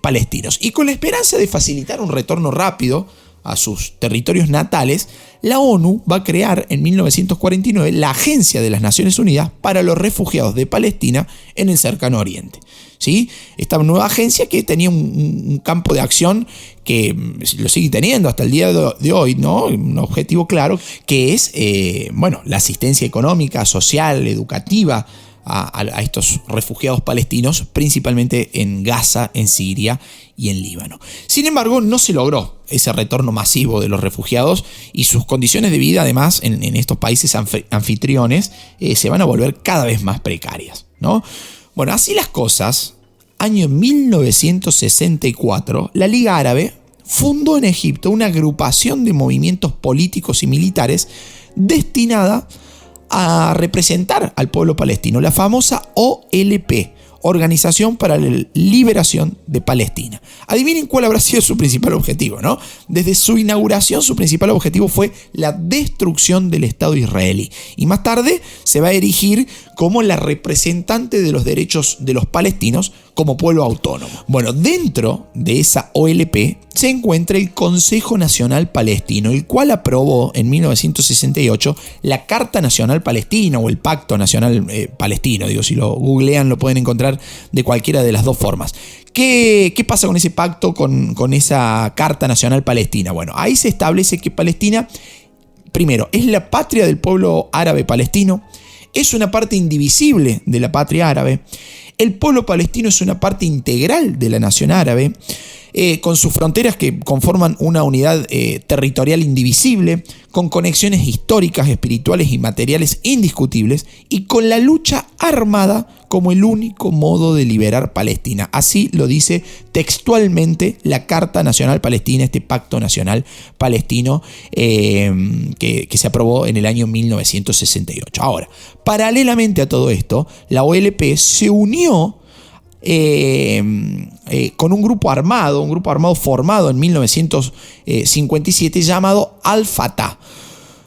palestinos, y con la esperanza de facilitar un retorno rápido a sus territorios natales, la ONU va a crear en 1949 la Agencia de las Naciones Unidas para los Refugiados de Palestina en el Cercano Oriente. ¿Sí? Esta nueva agencia que tenía un campo de acción que lo sigue teniendo hasta el día de hoy, ¿no? Un objetivo claro que es la asistencia económica, social, educativa a estos refugiados palestinos, principalmente en Gaza, en Siria y en Líbano. Sin embargo, no se logró ese retorno masivo de los refugiados y sus condiciones de vida, además, en estos países anfitriones, se van a volver cada vez más precarias, ¿no? Bueno, así las cosas, año 1964, la Liga Árabe fundó en Egipto una agrupación de movimientos políticos y militares destinada a representar al pueblo palestino, la famosa OLP, Organización para la Liberación de Palestina. Adivinen cuál habrá sido su principal objetivo, ¿no? Desde su inauguración, su principal objetivo fue la destrucción del Estado israelí. Y más tarde se va a erigir como la representante de los derechos de los palestinos como pueblo autónomo. Bueno, dentro de esa OLP se encuentra el Consejo Nacional Palestino, el cual aprobó en 1968 la Carta Nacional Palestina o el Pacto Nacional Palestino. Digo, si lo googlean lo pueden encontrar de cualquiera de las dos formas. ¿Qué pasa con ese pacto, con esa Carta Nacional Palestina? Bueno, ahí se establece que Palestina, primero, es la patria del pueblo árabe palestino, es una parte indivisible de la patria árabe, el pueblo palestino es una parte integral de la nación árabe, con sus fronteras que conforman una unidad territorial indivisible, con conexiones históricas, espirituales y materiales indiscutibles, y con la lucha armada como el único modo de liberar Palestina. Así lo dice textualmente la Carta Nacional Palestina, este Pacto Nacional Palestino que se aprobó en el año 1968. Ahora, paralelamente a todo esto, la OLP se unió con un grupo armado formado en 1957 llamado Al-Fatah.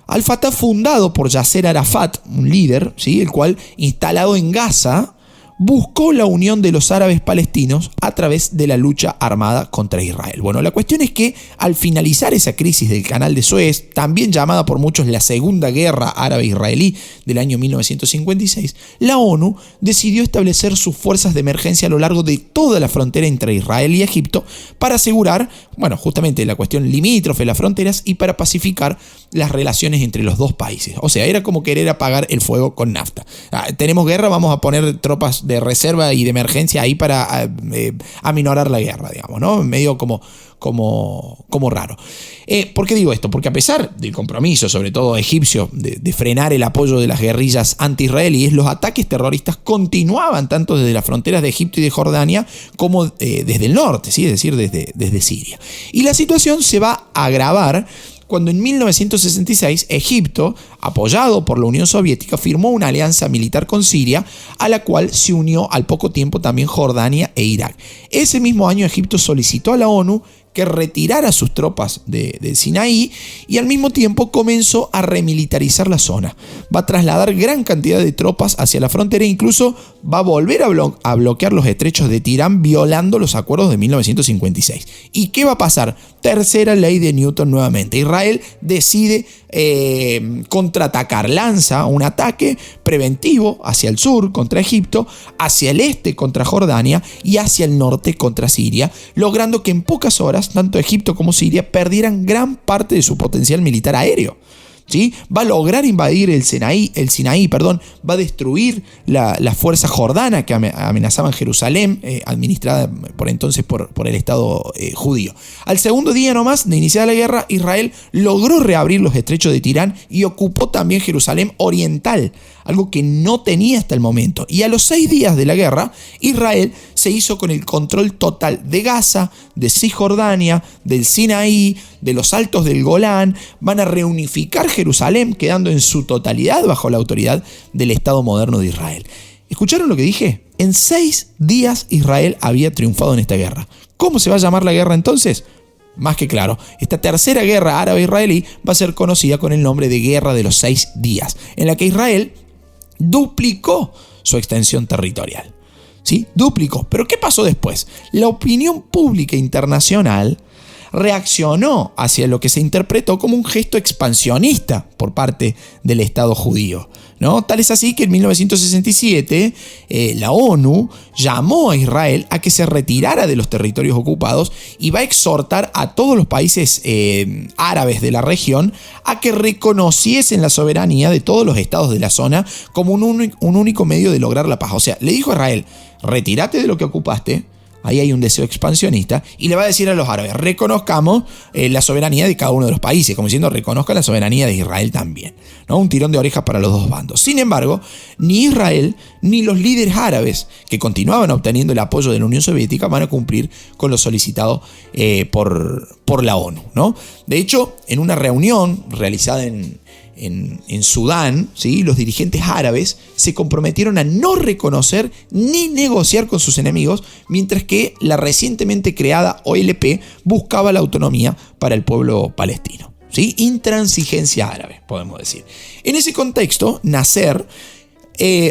Al-Fatah, fundado por Yasser Arafat, un líder, ¿sí?, el cual, instalado en Gaza, buscó la unión de los árabes palestinos a través de la lucha armada contra Israel. Bueno, la cuestión es que al finalizar esa crisis del Canal de Suez, también llamada por muchos la Segunda Guerra Árabe-Israelí del año 1956, la ONU decidió establecer sus fuerzas de emergencia a lo largo de toda la frontera entre Israel y Egipto para asegurar, justamente la cuestión limítrofe, las fronteras, y para pacificar las relaciones entre los dos países. O sea, era como querer apagar el fuego con nafta. Tenemos guerra, vamos a poner tropas de reserva y de emergencia ahí para aminorar la guerra, digamos, ¿no? Medio como raro. ¿Por qué digo esto? Porque a pesar del compromiso, sobre todo egipcio, de frenar el apoyo de las guerrillas anti-israelíes, los ataques terroristas continuaban tanto desde las fronteras de Egipto y de Jordania como desde el norte, ¿sí? Es decir, desde Siria. Y la situación se va a agravar cuando en 1966 Egipto, apoyado por la Unión Soviética, firmó una alianza militar con Siria, a la cual se unió al poco tiempo también Jordania e Irak. Ese mismo año Egipto solicitó a la ONU que retirara sus tropas del Sinaí y al mismo tiempo comenzó a remilitarizar la zona. Va a trasladar gran cantidad de tropas hacia la frontera e incluso va a volver a bloquear los estrechos de Tirán, violando los acuerdos de 1956. ¿Y qué va a pasar? Tercera ley de Newton nuevamente. Israel decide contraatacar, lanza un ataque preventivo hacia el sur contra Egipto, hacia el este contra Jordania y hacia el norte contra Siria, logrando que en pocas horas tanto Egipto como Siria perdieran gran parte de su potencial militar aéreo. ¿Sí? Va a lograr invadir el Sinaí, va a destruir la fuerza jordana que amenazaban Jerusalén, administrada por entonces por el Estado judío. Al segundo día nomás de iniciar la guerra, Israel logró reabrir los estrechos de Tirán y ocupó también Jerusalén oriental, algo que no tenía hasta el momento. Y a los 6 días de la guerra, Israel se hizo con el control total de Gaza, de Cisjordania, del Sinaí, de los altos del Golán. Van a reunificar Jerusalén, quedando en su totalidad bajo la autoridad del Estado moderno de Israel. ¿Escucharon lo que dije? En 6 días Israel había triunfado en esta guerra. ¿Cómo se va a llamar la guerra entonces? Más que claro, esta tercera guerra árabe-israelí va a ser conocida con el nombre de Guerra de los 6 días, en la que Israel duplicó su extensión territorial. ¿Sí? Duplicó. ¿Pero qué pasó después? La opinión pública internacional reaccionó hacia lo que se interpretó como un gesto expansionista por parte del Estado judío, ¿no? Tal es así que en 1967 la ONU llamó a Israel a que se retirara de los territorios ocupados y va a exhortar a todos los países árabes de la región a que reconociesen la soberanía de todos los estados de la zona como un único medio de lograr la paz. O sea, le dijo a Israel: retírate de lo que ocupaste. Ahí hay un deseo expansionista, y le va a decir a los árabes: reconozcamos la soberanía de cada uno de los países, como diciendo, reconozca la soberanía de Israel también, ¿no? Un tirón de orejas para los dos bandos. Sin embargo, ni Israel ni los líderes árabes, que continuaban obteniendo el apoyo de la Unión Soviética, van a cumplir con lo solicitado por la ONU, ¿no? De hecho, en una reunión realizada en Sudán, ¿sí?, los dirigentes árabes se comprometieron a no reconocer ni negociar con sus enemigos, mientras que la recientemente creada OLP buscaba la autonomía para el pueblo palestino, ¿sí? Intransigencia árabe, podemos decir. En ese contexto, Nasser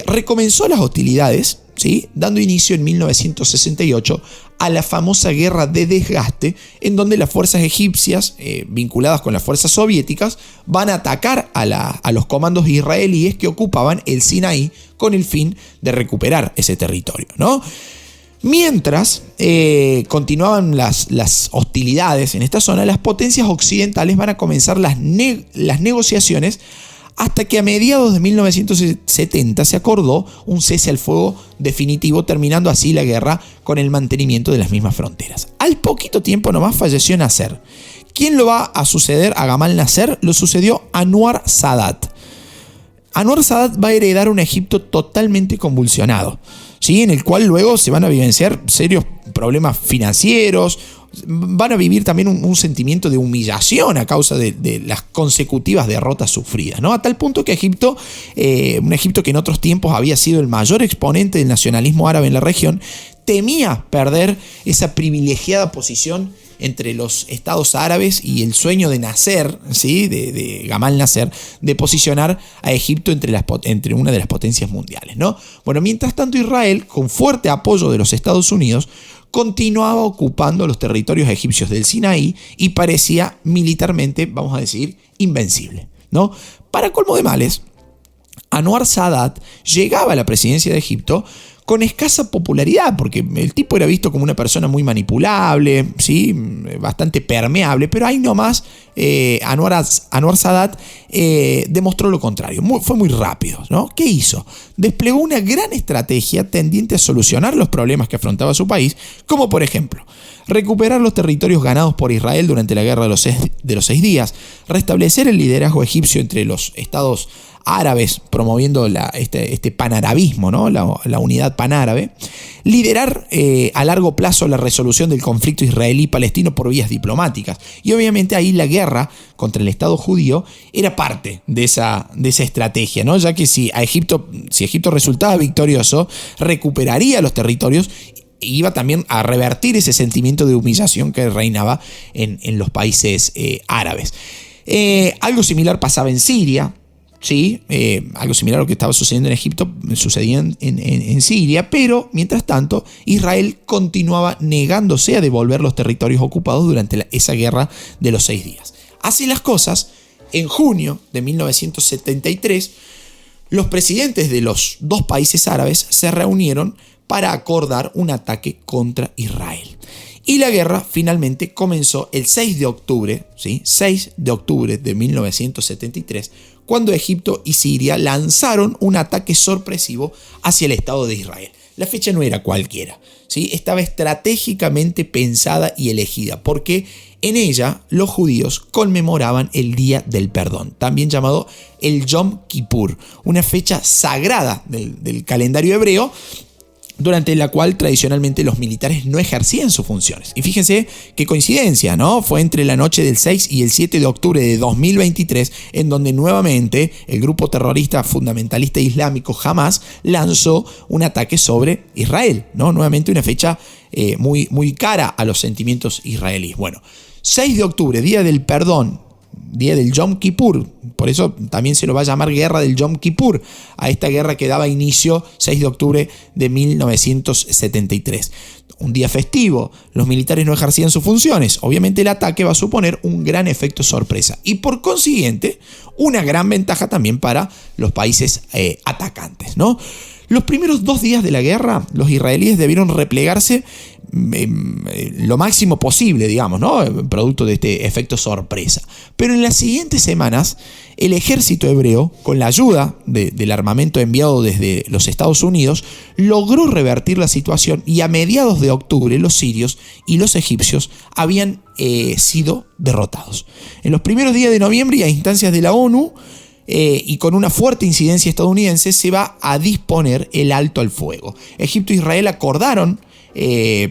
recomenzó las hostilidades, ¿sí?, dando inicio en 1968 a la famosa guerra de desgaste, en donde las fuerzas egipcias, vinculadas con las fuerzas soviéticas, van a atacar a los comandos israelíes que ocupaban el Sinaí con el fin de recuperar ese territorio, ¿no? Mientras continuaban las hostilidades en esta zona, las potencias occidentales van a comenzar las negociaciones, hasta que a mediados de 1970 se acordó un cese al fuego definitivo, terminando así la guerra con el mantenimiento de las mismas fronteras. Al poquito tiempo nomás falleció Nasser. ¿Quién lo va a suceder a Gamal Nasser? Lo sucedió Anwar Sadat. Anwar Sadat va a heredar un Egipto totalmente convulsionado, ¿sí?, en el cual luego se van a vivenciar serios problemas financieros. Van a vivir también un sentimiento de humillación a causa de las consecutivas derrotas sufridas, ¿no? A tal punto que Egipto, un Egipto que en otros tiempos había sido el mayor exponente del nacionalismo árabe en la región, temía perder esa privilegiada posición entre los estados árabes y el sueño de Nasser, ¿sí?, de Gamal Nasser, de posicionar a Egipto entre una de las potencias mundiales, ¿no? Bueno, mientras tanto, Israel, con fuerte apoyo de los Estados Unidos, continuaba ocupando los territorios egipcios del Sinaí y parecía militarmente, vamos a decir, invencible, ¿no? Para colmo de males, Anwar Sadat llegaba a la presidencia de Egipto con escasa popularidad, porque el tipo era visto como una persona muy manipulable, ¿sí?, bastante permeable, pero ahí nomás Anwar Sadat demostró lo contrario, fue muy rápido, ¿no? ¿Qué hizo? Desplegó una gran estrategia tendiente a solucionar los problemas que afrontaba su país, como por ejemplo, recuperar los territorios ganados por Israel durante la Guerra de los Seis Días, restablecer el liderazgo egipcio entre los estados árabes, promoviendo este panarabismo, ¿no?, la unidad panárabe, liderar a largo plazo la resolución del conflicto israelí-palestino por vías diplomáticas. Y obviamente ahí la guerra contra el Estado judío era parte de esa estrategia, ¿no?, ya que si Egipto resultaba victorioso, recuperaría los territorios, iba también a revertir ese sentimiento de humillación que reinaba en los países árabes. Algo similar pasaba en Siria. Sí, algo similar a lo que estaba sucediendo en Egipto sucedía en Siria, pero mientras tanto Israel continuaba negándose a devolver los territorios ocupados durante esa guerra de los 6 días. Así las cosas, en junio de 1973, los presidentes de los dos países árabes se reunieron para acordar un ataque contra Israel. Y la guerra finalmente comenzó el 6 de octubre, ¿sí?, 6 de octubre de 1973, cuando Egipto y Siria lanzaron un ataque sorpresivo hacia el Estado de Israel. La fecha no era cualquiera, ¿sí?, estaba estratégicamente pensada y elegida, porque en ella los judíos conmemoraban el Día del Perdón, también llamado el Yom Kippur, una fecha sagrada del calendario hebreo, durante la cual tradicionalmente los militares no ejercían sus funciones. Y fíjense qué coincidencia, ¿no? Fue entre la noche del 6 y el 7 de octubre de 2023 en donde nuevamente el grupo terrorista fundamentalista islámico Hamas lanzó un ataque sobre Israel, ¿no? Nuevamente una fecha muy, muy cara a los sentimientos israelíes. Bueno, 6 de octubre, Día del Perdón, Día del Yom Kippur, por eso también se lo va a llamar Guerra del Yom Kippur, a esta guerra que daba inicio 6 de octubre de 1973. un día festivo, los militares no ejercían sus funciones, obviamente el ataque va a suponer un gran efecto sorpresa y por consiguiente una gran ventaja también para los países atacantes, ¿no? Los primeros 2 días de la guerra, los israelíes debieron replegarse lo máximo posible, digamos, ¿no? Producto de este efecto sorpresa. Pero en las siguientes semanas, el ejército hebreo, con la ayuda del armamento enviado desde los Estados Unidos, logró revertir la situación y a mediados de octubre los sirios y los egipcios habían sido derrotados. En los primeros días de noviembre y a instancias de la ONU, y con una fuerte incidencia estadounidense, se va a disponer el alto al fuego. Egipto e Israel acordaron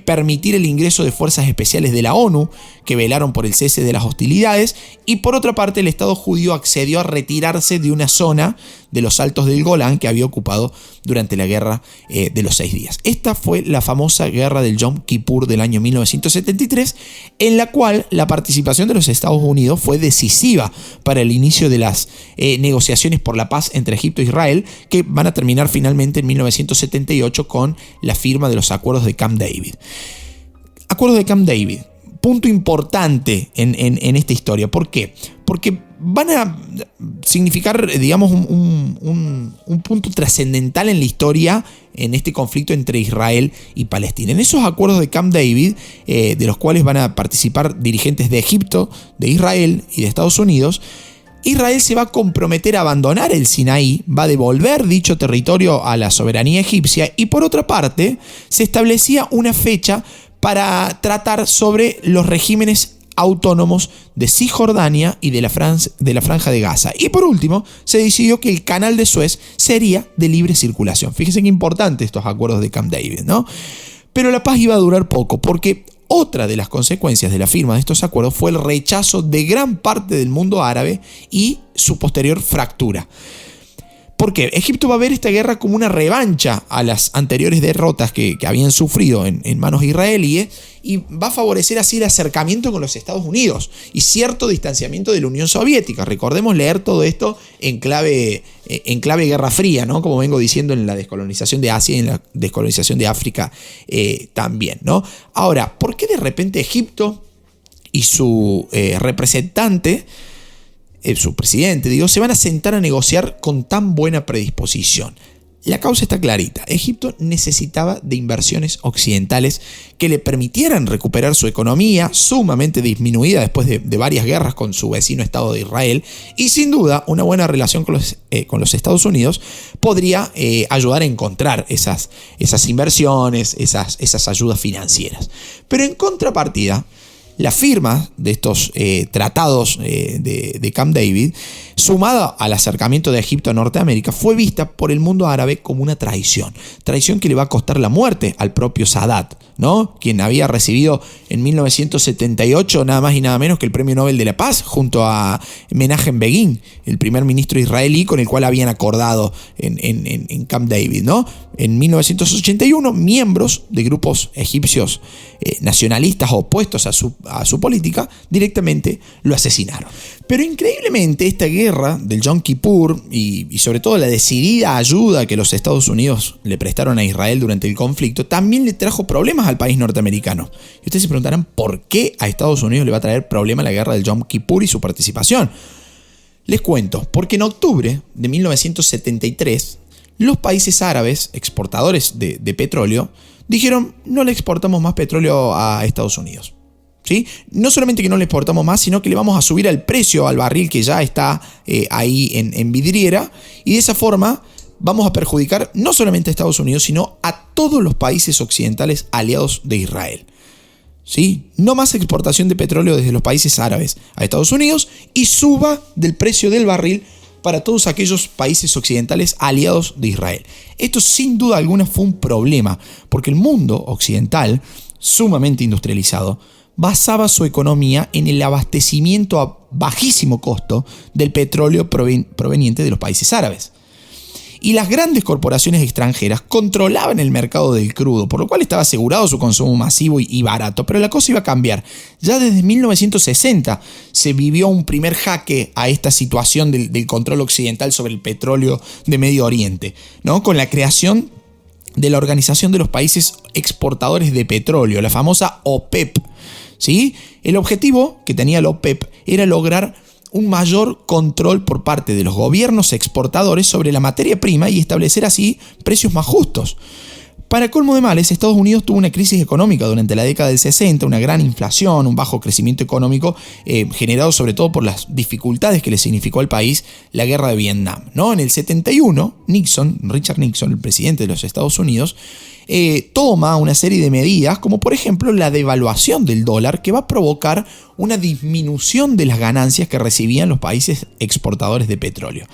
permitir el ingreso de fuerzas especiales de la ONU que velaron por el cese de las hostilidades, y por otra parte el Estado judío accedió a retirarse de una zona de los Altos del Golán que había ocupado durante la guerra de los 6 días. Esta fue la famosa guerra del Yom Kippur del año 1973, en la cual la participación de los Estados Unidos fue decisiva para el inicio de las negociaciones por la paz entre Egipto e Israel, que van a terminar finalmente en 1978 con la firma de los acuerdos de Camp David. Acuerdos de Camp David, punto importante en esta historia. ¿Por qué? Porque van a significar, digamos, un punto trascendental en la historia en este conflicto entre Israel y Palestina. En esos acuerdos de Camp David, de los cuales van a participar dirigentes de Egipto, de Israel y de Estados Unidos, Israel se va a comprometer a abandonar el Sinaí, va a devolver dicho territorio a la soberanía egipcia, y por otra parte se establecía una fecha para tratar sobre los regímenes autónomos de Cisjordania y de la Franja de Gaza. Y por último, se decidió que el canal de Suez sería de libre circulación. Fíjense qué importante estos acuerdos de Camp David, ¿no? Pero la paz iba a durar poco, porque otra de las consecuencias de la firma de estos acuerdos fue el rechazo de gran parte del mundo árabe y su posterior fractura. ¿Por qué? Egipto va a ver esta guerra como una revancha a las anteriores derrotas que habían sufrido en manos israelíes, y va a favorecer así el acercamiento con los Estados Unidos y cierto distanciamiento de la Unión Soviética. Recordemos leer todo esto en clave Guerra Fría, ¿no? Como vengo diciendo, en la descolonización de Asia y en la descolonización de África también, ¿no? Ahora, ¿por qué de repente Egipto y su representante, su presidente, se van a sentar a negociar con tan buena predisposición? La causa está clarita. Egipto necesitaba de inversiones occidentales que le permitieran recuperar su economía, sumamente disminuida después de varias guerras con su vecino Estado de Israel, y sin duda una buena relación con los Estados Unidos podría ayudar a encontrar esas inversiones, esas ayudas financieras. Pero en contrapartida, la firma de estos tratados de Camp David, sumada al acercamiento de Egipto a Norteamérica, fue vista por el mundo árabe como una traición que le va a costar la muerte al propio Sadat, ¿no? Quien había recibido en 1978 nada más y nada menos que el Premio Nobel de la Paz junto a Menachem Begin, el primer ministro israelí con el cual habían acordado en Camp David, ¿no? En 1981, miembros de grupos egipcios nacionalistas opuestos a su política directamente lo asesinaron. Pero increíblemente esta guerra del Yom Kippur y sobre todo la decidida ayuda que los Estados Unidos le prestaron a Israel durante el conflicto también le trajo problemas al país norteamericano. Y ustedes se preguntarán por qué a Estados Unidos le va a traer problema la guerra del Yom Kippur y su participación. Les cuento, porque en octubre de 1973 los países árabes, exportadores de petróleo, dijeron: no le exportamos más petróleo a Estados Unidos. ¿Sí? No solamente que no le exportamos más, sino que le vamos a subir el precio al barril que ya está ahí en vidriera, y de esa forma vamos a perjudicar no solamente a Estados Unidos, sino a todos los países occidentales aliados de Israel. ¿Sí? No más exportación de petróleo desde los países árabes a Estados Unidos, y suba del precio del barril para todos aquellos países occidentales aliados de Israel. Esto sin duda alguna fue un problema, porque el mundo occidental, sumamente industrializado, basaba su economía en el abastecimiento a bajísimo costo del petróleo proveniente de los países árabes. Y las grandes corporaciones extranjeras controlaban el mercado del crudo, por lo cual estaba asegurado su consumo masivo y barato. Pero la cosa iba a cambiar. Ya desde 1960 se vivió un primer jaque a esta situación del control occidental sobre el petróleo de Medio Oriente, ¿no? Con la creación de la Organización de los Países Exportadores de Petróleo, la famosa OPEP. ¿Sí? El objetivo que tenía la OPEP era lograr un mayor control por parte de los gobiernos exportadores sobre la materia prima y establecer así precios más justos. Para colmo de males, Estados Unidos tuvo una crisis económica durante la década del 60, una gran inflación, un bajo crecimiento económico generado sobre todo por las dificultades que le significó al país la guerra de Vietnam, ¿no? En el 71, Richard Nixon, el presidente de los Estados Unidos, toma una serie de medidas, como por ejemplo la devaluación del dólar, que va a provocar una disminución de las ganancias que recibían los países exportadores de petróleo.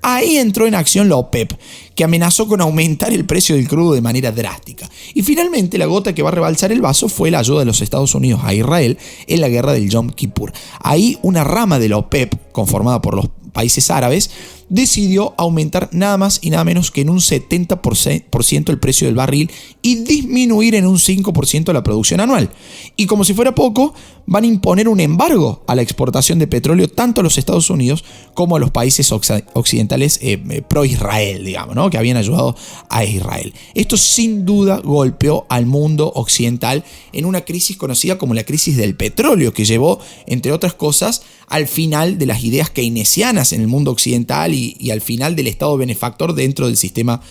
Ahí entró en acción la OPEP, que amenazó con aumentar el precio del crudo de manera drástica. Y finalmente la gota que va a rebalsar el vaso fue la ayuda de los Estados Unidos a Israel en la guerra del Yom Kippur. Ahí una rama de la OPEP, conformada por los países árabes, decidió aumentar nada más y nada menos que en un 70% el precio del barril y disminuir en un 5% la producción anual. Y como si fuera poco, van a imponer un embargo a la exportación de petróleo tanto a los Estados Unidos como a los países occidentales pro-Israel, digamos, ¿no? Que habían ayudado a Israel. Esto sin duda golpeó al mundo occidental en una crisis conocida como la crisis del petróleo, que llevó, entre otras cosas, al final de las ideas keynesianas en el mundo occidental y al final del Estado benefactor dentro del sistema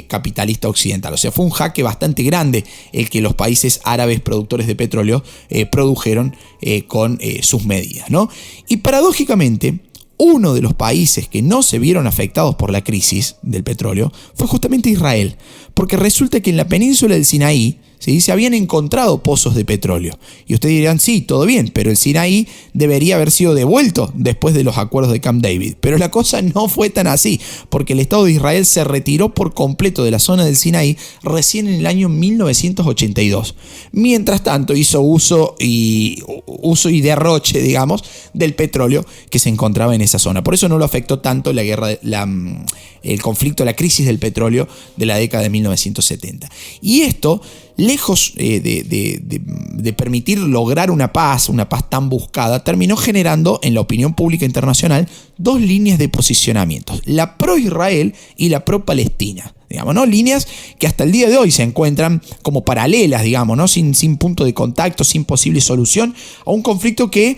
capitalista occidental. O sea, fue un jaque bastante grande el que los países árabes productores de petróleo produjeron con sus medidas, ¿no? Y paradójicamente, uno de los países que no se vieron afectados por la crisis del petróleo fue justamente Israel, porque resulta que en la península del Sinaí, ¿sí?, se habían encontrado pozos de petróleo. Y ustedes dirán, sí, todo bien, pero el Sinaí debería haber sido devuelto después de los acuerdos de Camp David. Pero la cosa no fue tan así, porque el Estado de Israel se retiró por completo de la zona del Sinaí recién en el año 1982. Mientras tanto, hizo uso y derroche, digamos, del petróleo que se encontraba en esa zona. Por eso no lo afectó tanto la guerra, el conflicto, la crisis del petróleo de la década de 1970. Y esto, lejos de permitir lograr una paz tan buscada, terminó generando en la opinión pública internacional dos líneas de posicionamiento: la pro-Israel y la pro-Palestina. Digamos, ¿no? Líneas que hasta el día de hoy se encuentran como paralelas, digamos, ¿no? Sin punto de contacto, sin posible solución a un conflicto que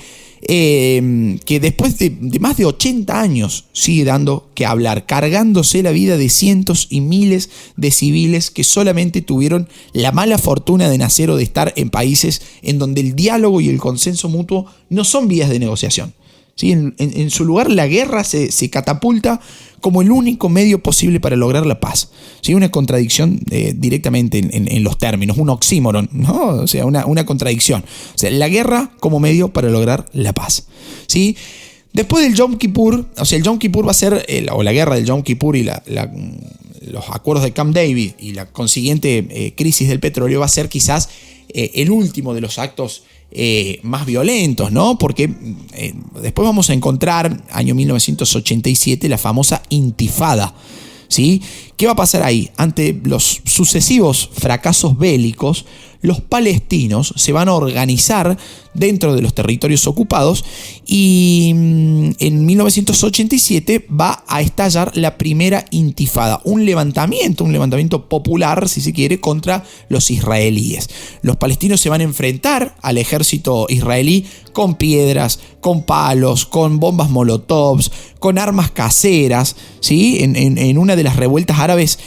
después de más de 80 años sigue dando que hablar, cargándose la vida de cientos y miles de civiles que solamente tuvieron la mala fortuna de nacer o de estar en países en donde el diálogo y el consenso mutuo no son vías de negociación. ¿Sí? En su lugar, la guerra se catapulta como el único medio posible para lograr la paz. ¿Sí? Una contradicción directamente en los términos, un oxímoron, ¿no? O sea, una contradicción. O sea, la guerra como medio para lograr la paz. ¿Sí? Después del Yom Kippur, o sea, el Yom Kippur va a ser, la guerra del Yom Kippur y los acuerdos de Camp David y la consiguiente crisis del petróleo va a ser quizás el último de los actos más violentos, ¿no? Porque después vamos a encontrar, año 1987, la famosa Intifada, ¿sí? ¿Qué va a pasar ahí? Ante los sucesivos fracasos bélicos, los palestinos se van a organizar dentro de los territorios ocupados y en 1987 va a estallar la primera intifada, un levantamiento popular, si se quiere, contra los israelíes. Los palestinos se van a enfrentar al ejército israelí con piedras, con palos, con bombas molotovs, con armas caseras, ¿sí? En una de las revueltas árabes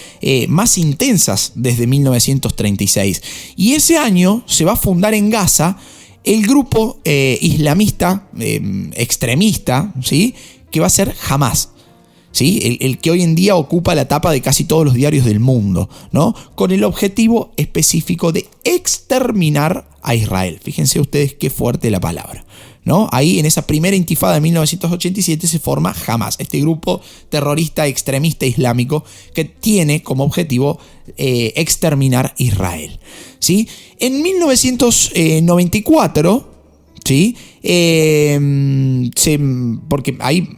más intensas desde 1936. Y ese año se va a fundar en Gaza el grupo islamista extremista, ¿sí?, que va a ser Hamás, ¿sí? El que hoy en día ocupa la tapa de casi todos los diarios del mundo, ¿no? Con el objetivo específico de exterminar a Israel. Fíjense ustedes qué fuerte la palabra, ¿no? Ahí en esa primera intifada de 1987 se forma Hamás, este grupo terrorista extremista islámico que tiene como objetivo exterminar Israel, ¿sí? En 1994, ¿sí? Porque ahí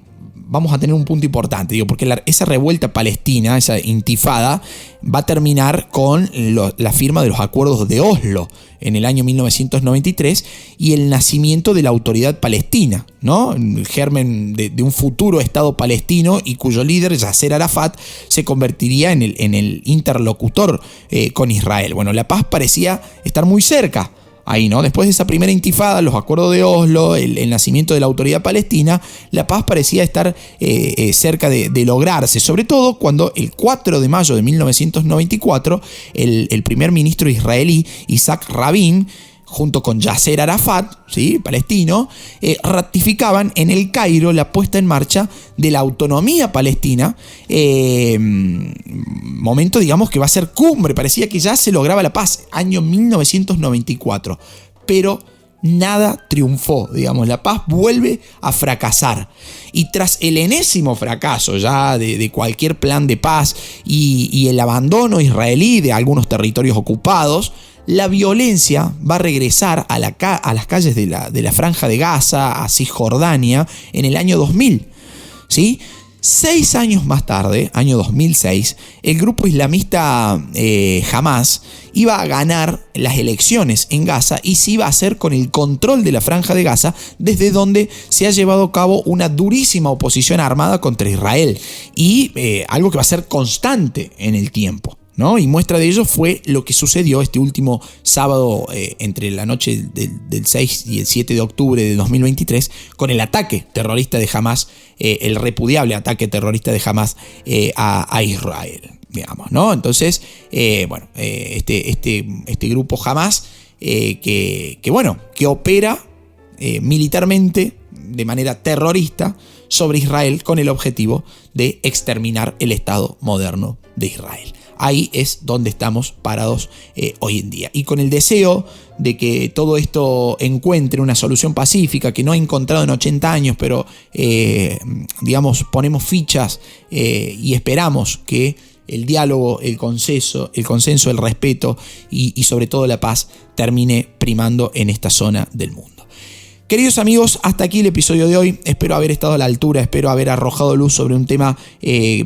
vamos a tener un punto importante, porque esa revuelta palestina, esa intifada, va a terminar con la firma de los acuerdos de Oslo en el año 1993 y el nacimiento de la autoridad palestina, ¿no? El germen de un futuro Estado palestino y cuyo líder, Yasser Arafat, se convertiría en el interlocutor con Israel. Bueno, la paz parecía estar muy cerca. Ahí, ¿no? Después de esa primera intifada, los acuerdos de Oslo, el nacimiento de la autoridad palestina, la paz parecía estar cerca de lograrse, sobre todo cuando el 4 de mayo de 1994, el primer ministro israelí, Isaac Rabin, junto con Yasser Arafat, ¿sí?, palestino, ratificaban en el Cairo la puesta en marcha de la autonomía palestina, momento, digamos, que va a ser cumbre, parecía que ya se lograba la paz, año 1994, pero nada triunfó, digamos, la paz vuelve a fracasar. Y tras el enésimo fracaso ya de cualquier plan de paz y el abandono israelí de algunos territorios ocupados, la violencia va a regresar a las calles de la Franja de Gaza, a Cisjordania, en el año 2000, ¿sí? 6 años más tarde, año 2006, el grupo islamista Hamas iba a ganar las elecciones en Gaza y se iba a hacer con el control de la Franja de Gaza, desde donde se ha llevado a cabo una durísima oposición armada contra Israel y algo que va a ser constante en el tiempo, ¿no? Y muestra de ello fue lo que sucedió este último sábado entre la noche del 6 y el 7 de octubre de 2023 con el ataque terrorista de Hamas, el repudiable ataque terrorista de Hamas a Israel, digamos, ¿no? Entonces, este grupo Hamas que opera militarmente de manera terrorista sobre Israel con el objetivo de exterminar el Estado moderno de Israel. Ahí es donde estamos parados hoy en día. Y con el deseo de que todo esto encuentre una solución pacífica que no ha encontrado en 80 años, pero ponemos fichas y esperamos que el diálogo, el consenso, el respeto y sobre todo la paz termine primando en esta zona del mundo. Queridos amigos, hasta aquí el episodio de hoy. Espero haber estado a la altura, espero haber arrojado luz sobre un tema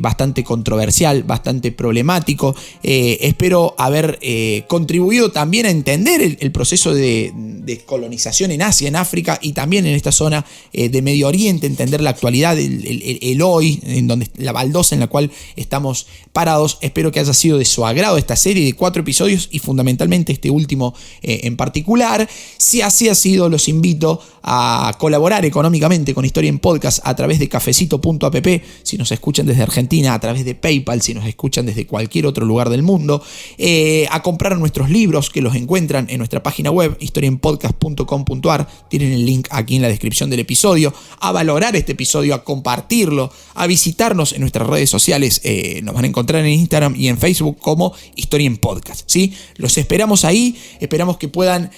bastante controversial, bastante problemático. Espero haber contribuido también a entender el proceso de colonización en Asia, en África y también en esta zona de Medio Oriente, entender la actualidad, el hoy, en donde la baldosa en la cual estamos parados. Espero que haya sido de su agrado esta serie de 4 episodios y fundamentalmente este último en particular. Si así ha sido, los invito a colaborar económicamente con Historia en Podcast a través de cafecito.app, si nos escuchan desde Argentina, a través de PayPal, si nos escuchan desde cualquier otro lugar del mundo, a comprar nuestros libros que los encuentran en nuestra página web, historiaenpodcast.com.ar, tienen el link aquí en la descripción del episodio, a valorar este episodio, a compartirlo, a visitarnos en nuestras redes sociales, nos van a encontrar en Instagram y en Facebook como Historia en Podcast, ¿sí? Los esperamos ahí, esperamos que puedan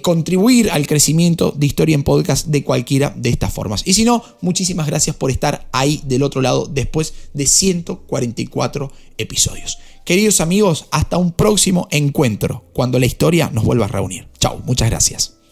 contribuir al crecimiento de Historia en Podcast de cualquiera de estas formas. Y si no, muchísimas gracias por estar ahí del otro lado después de 144 episodios. Queridos amigos, hasta un próximo encuentro cuando la historia nos vuelva a reunir. Chao, muchas gracias.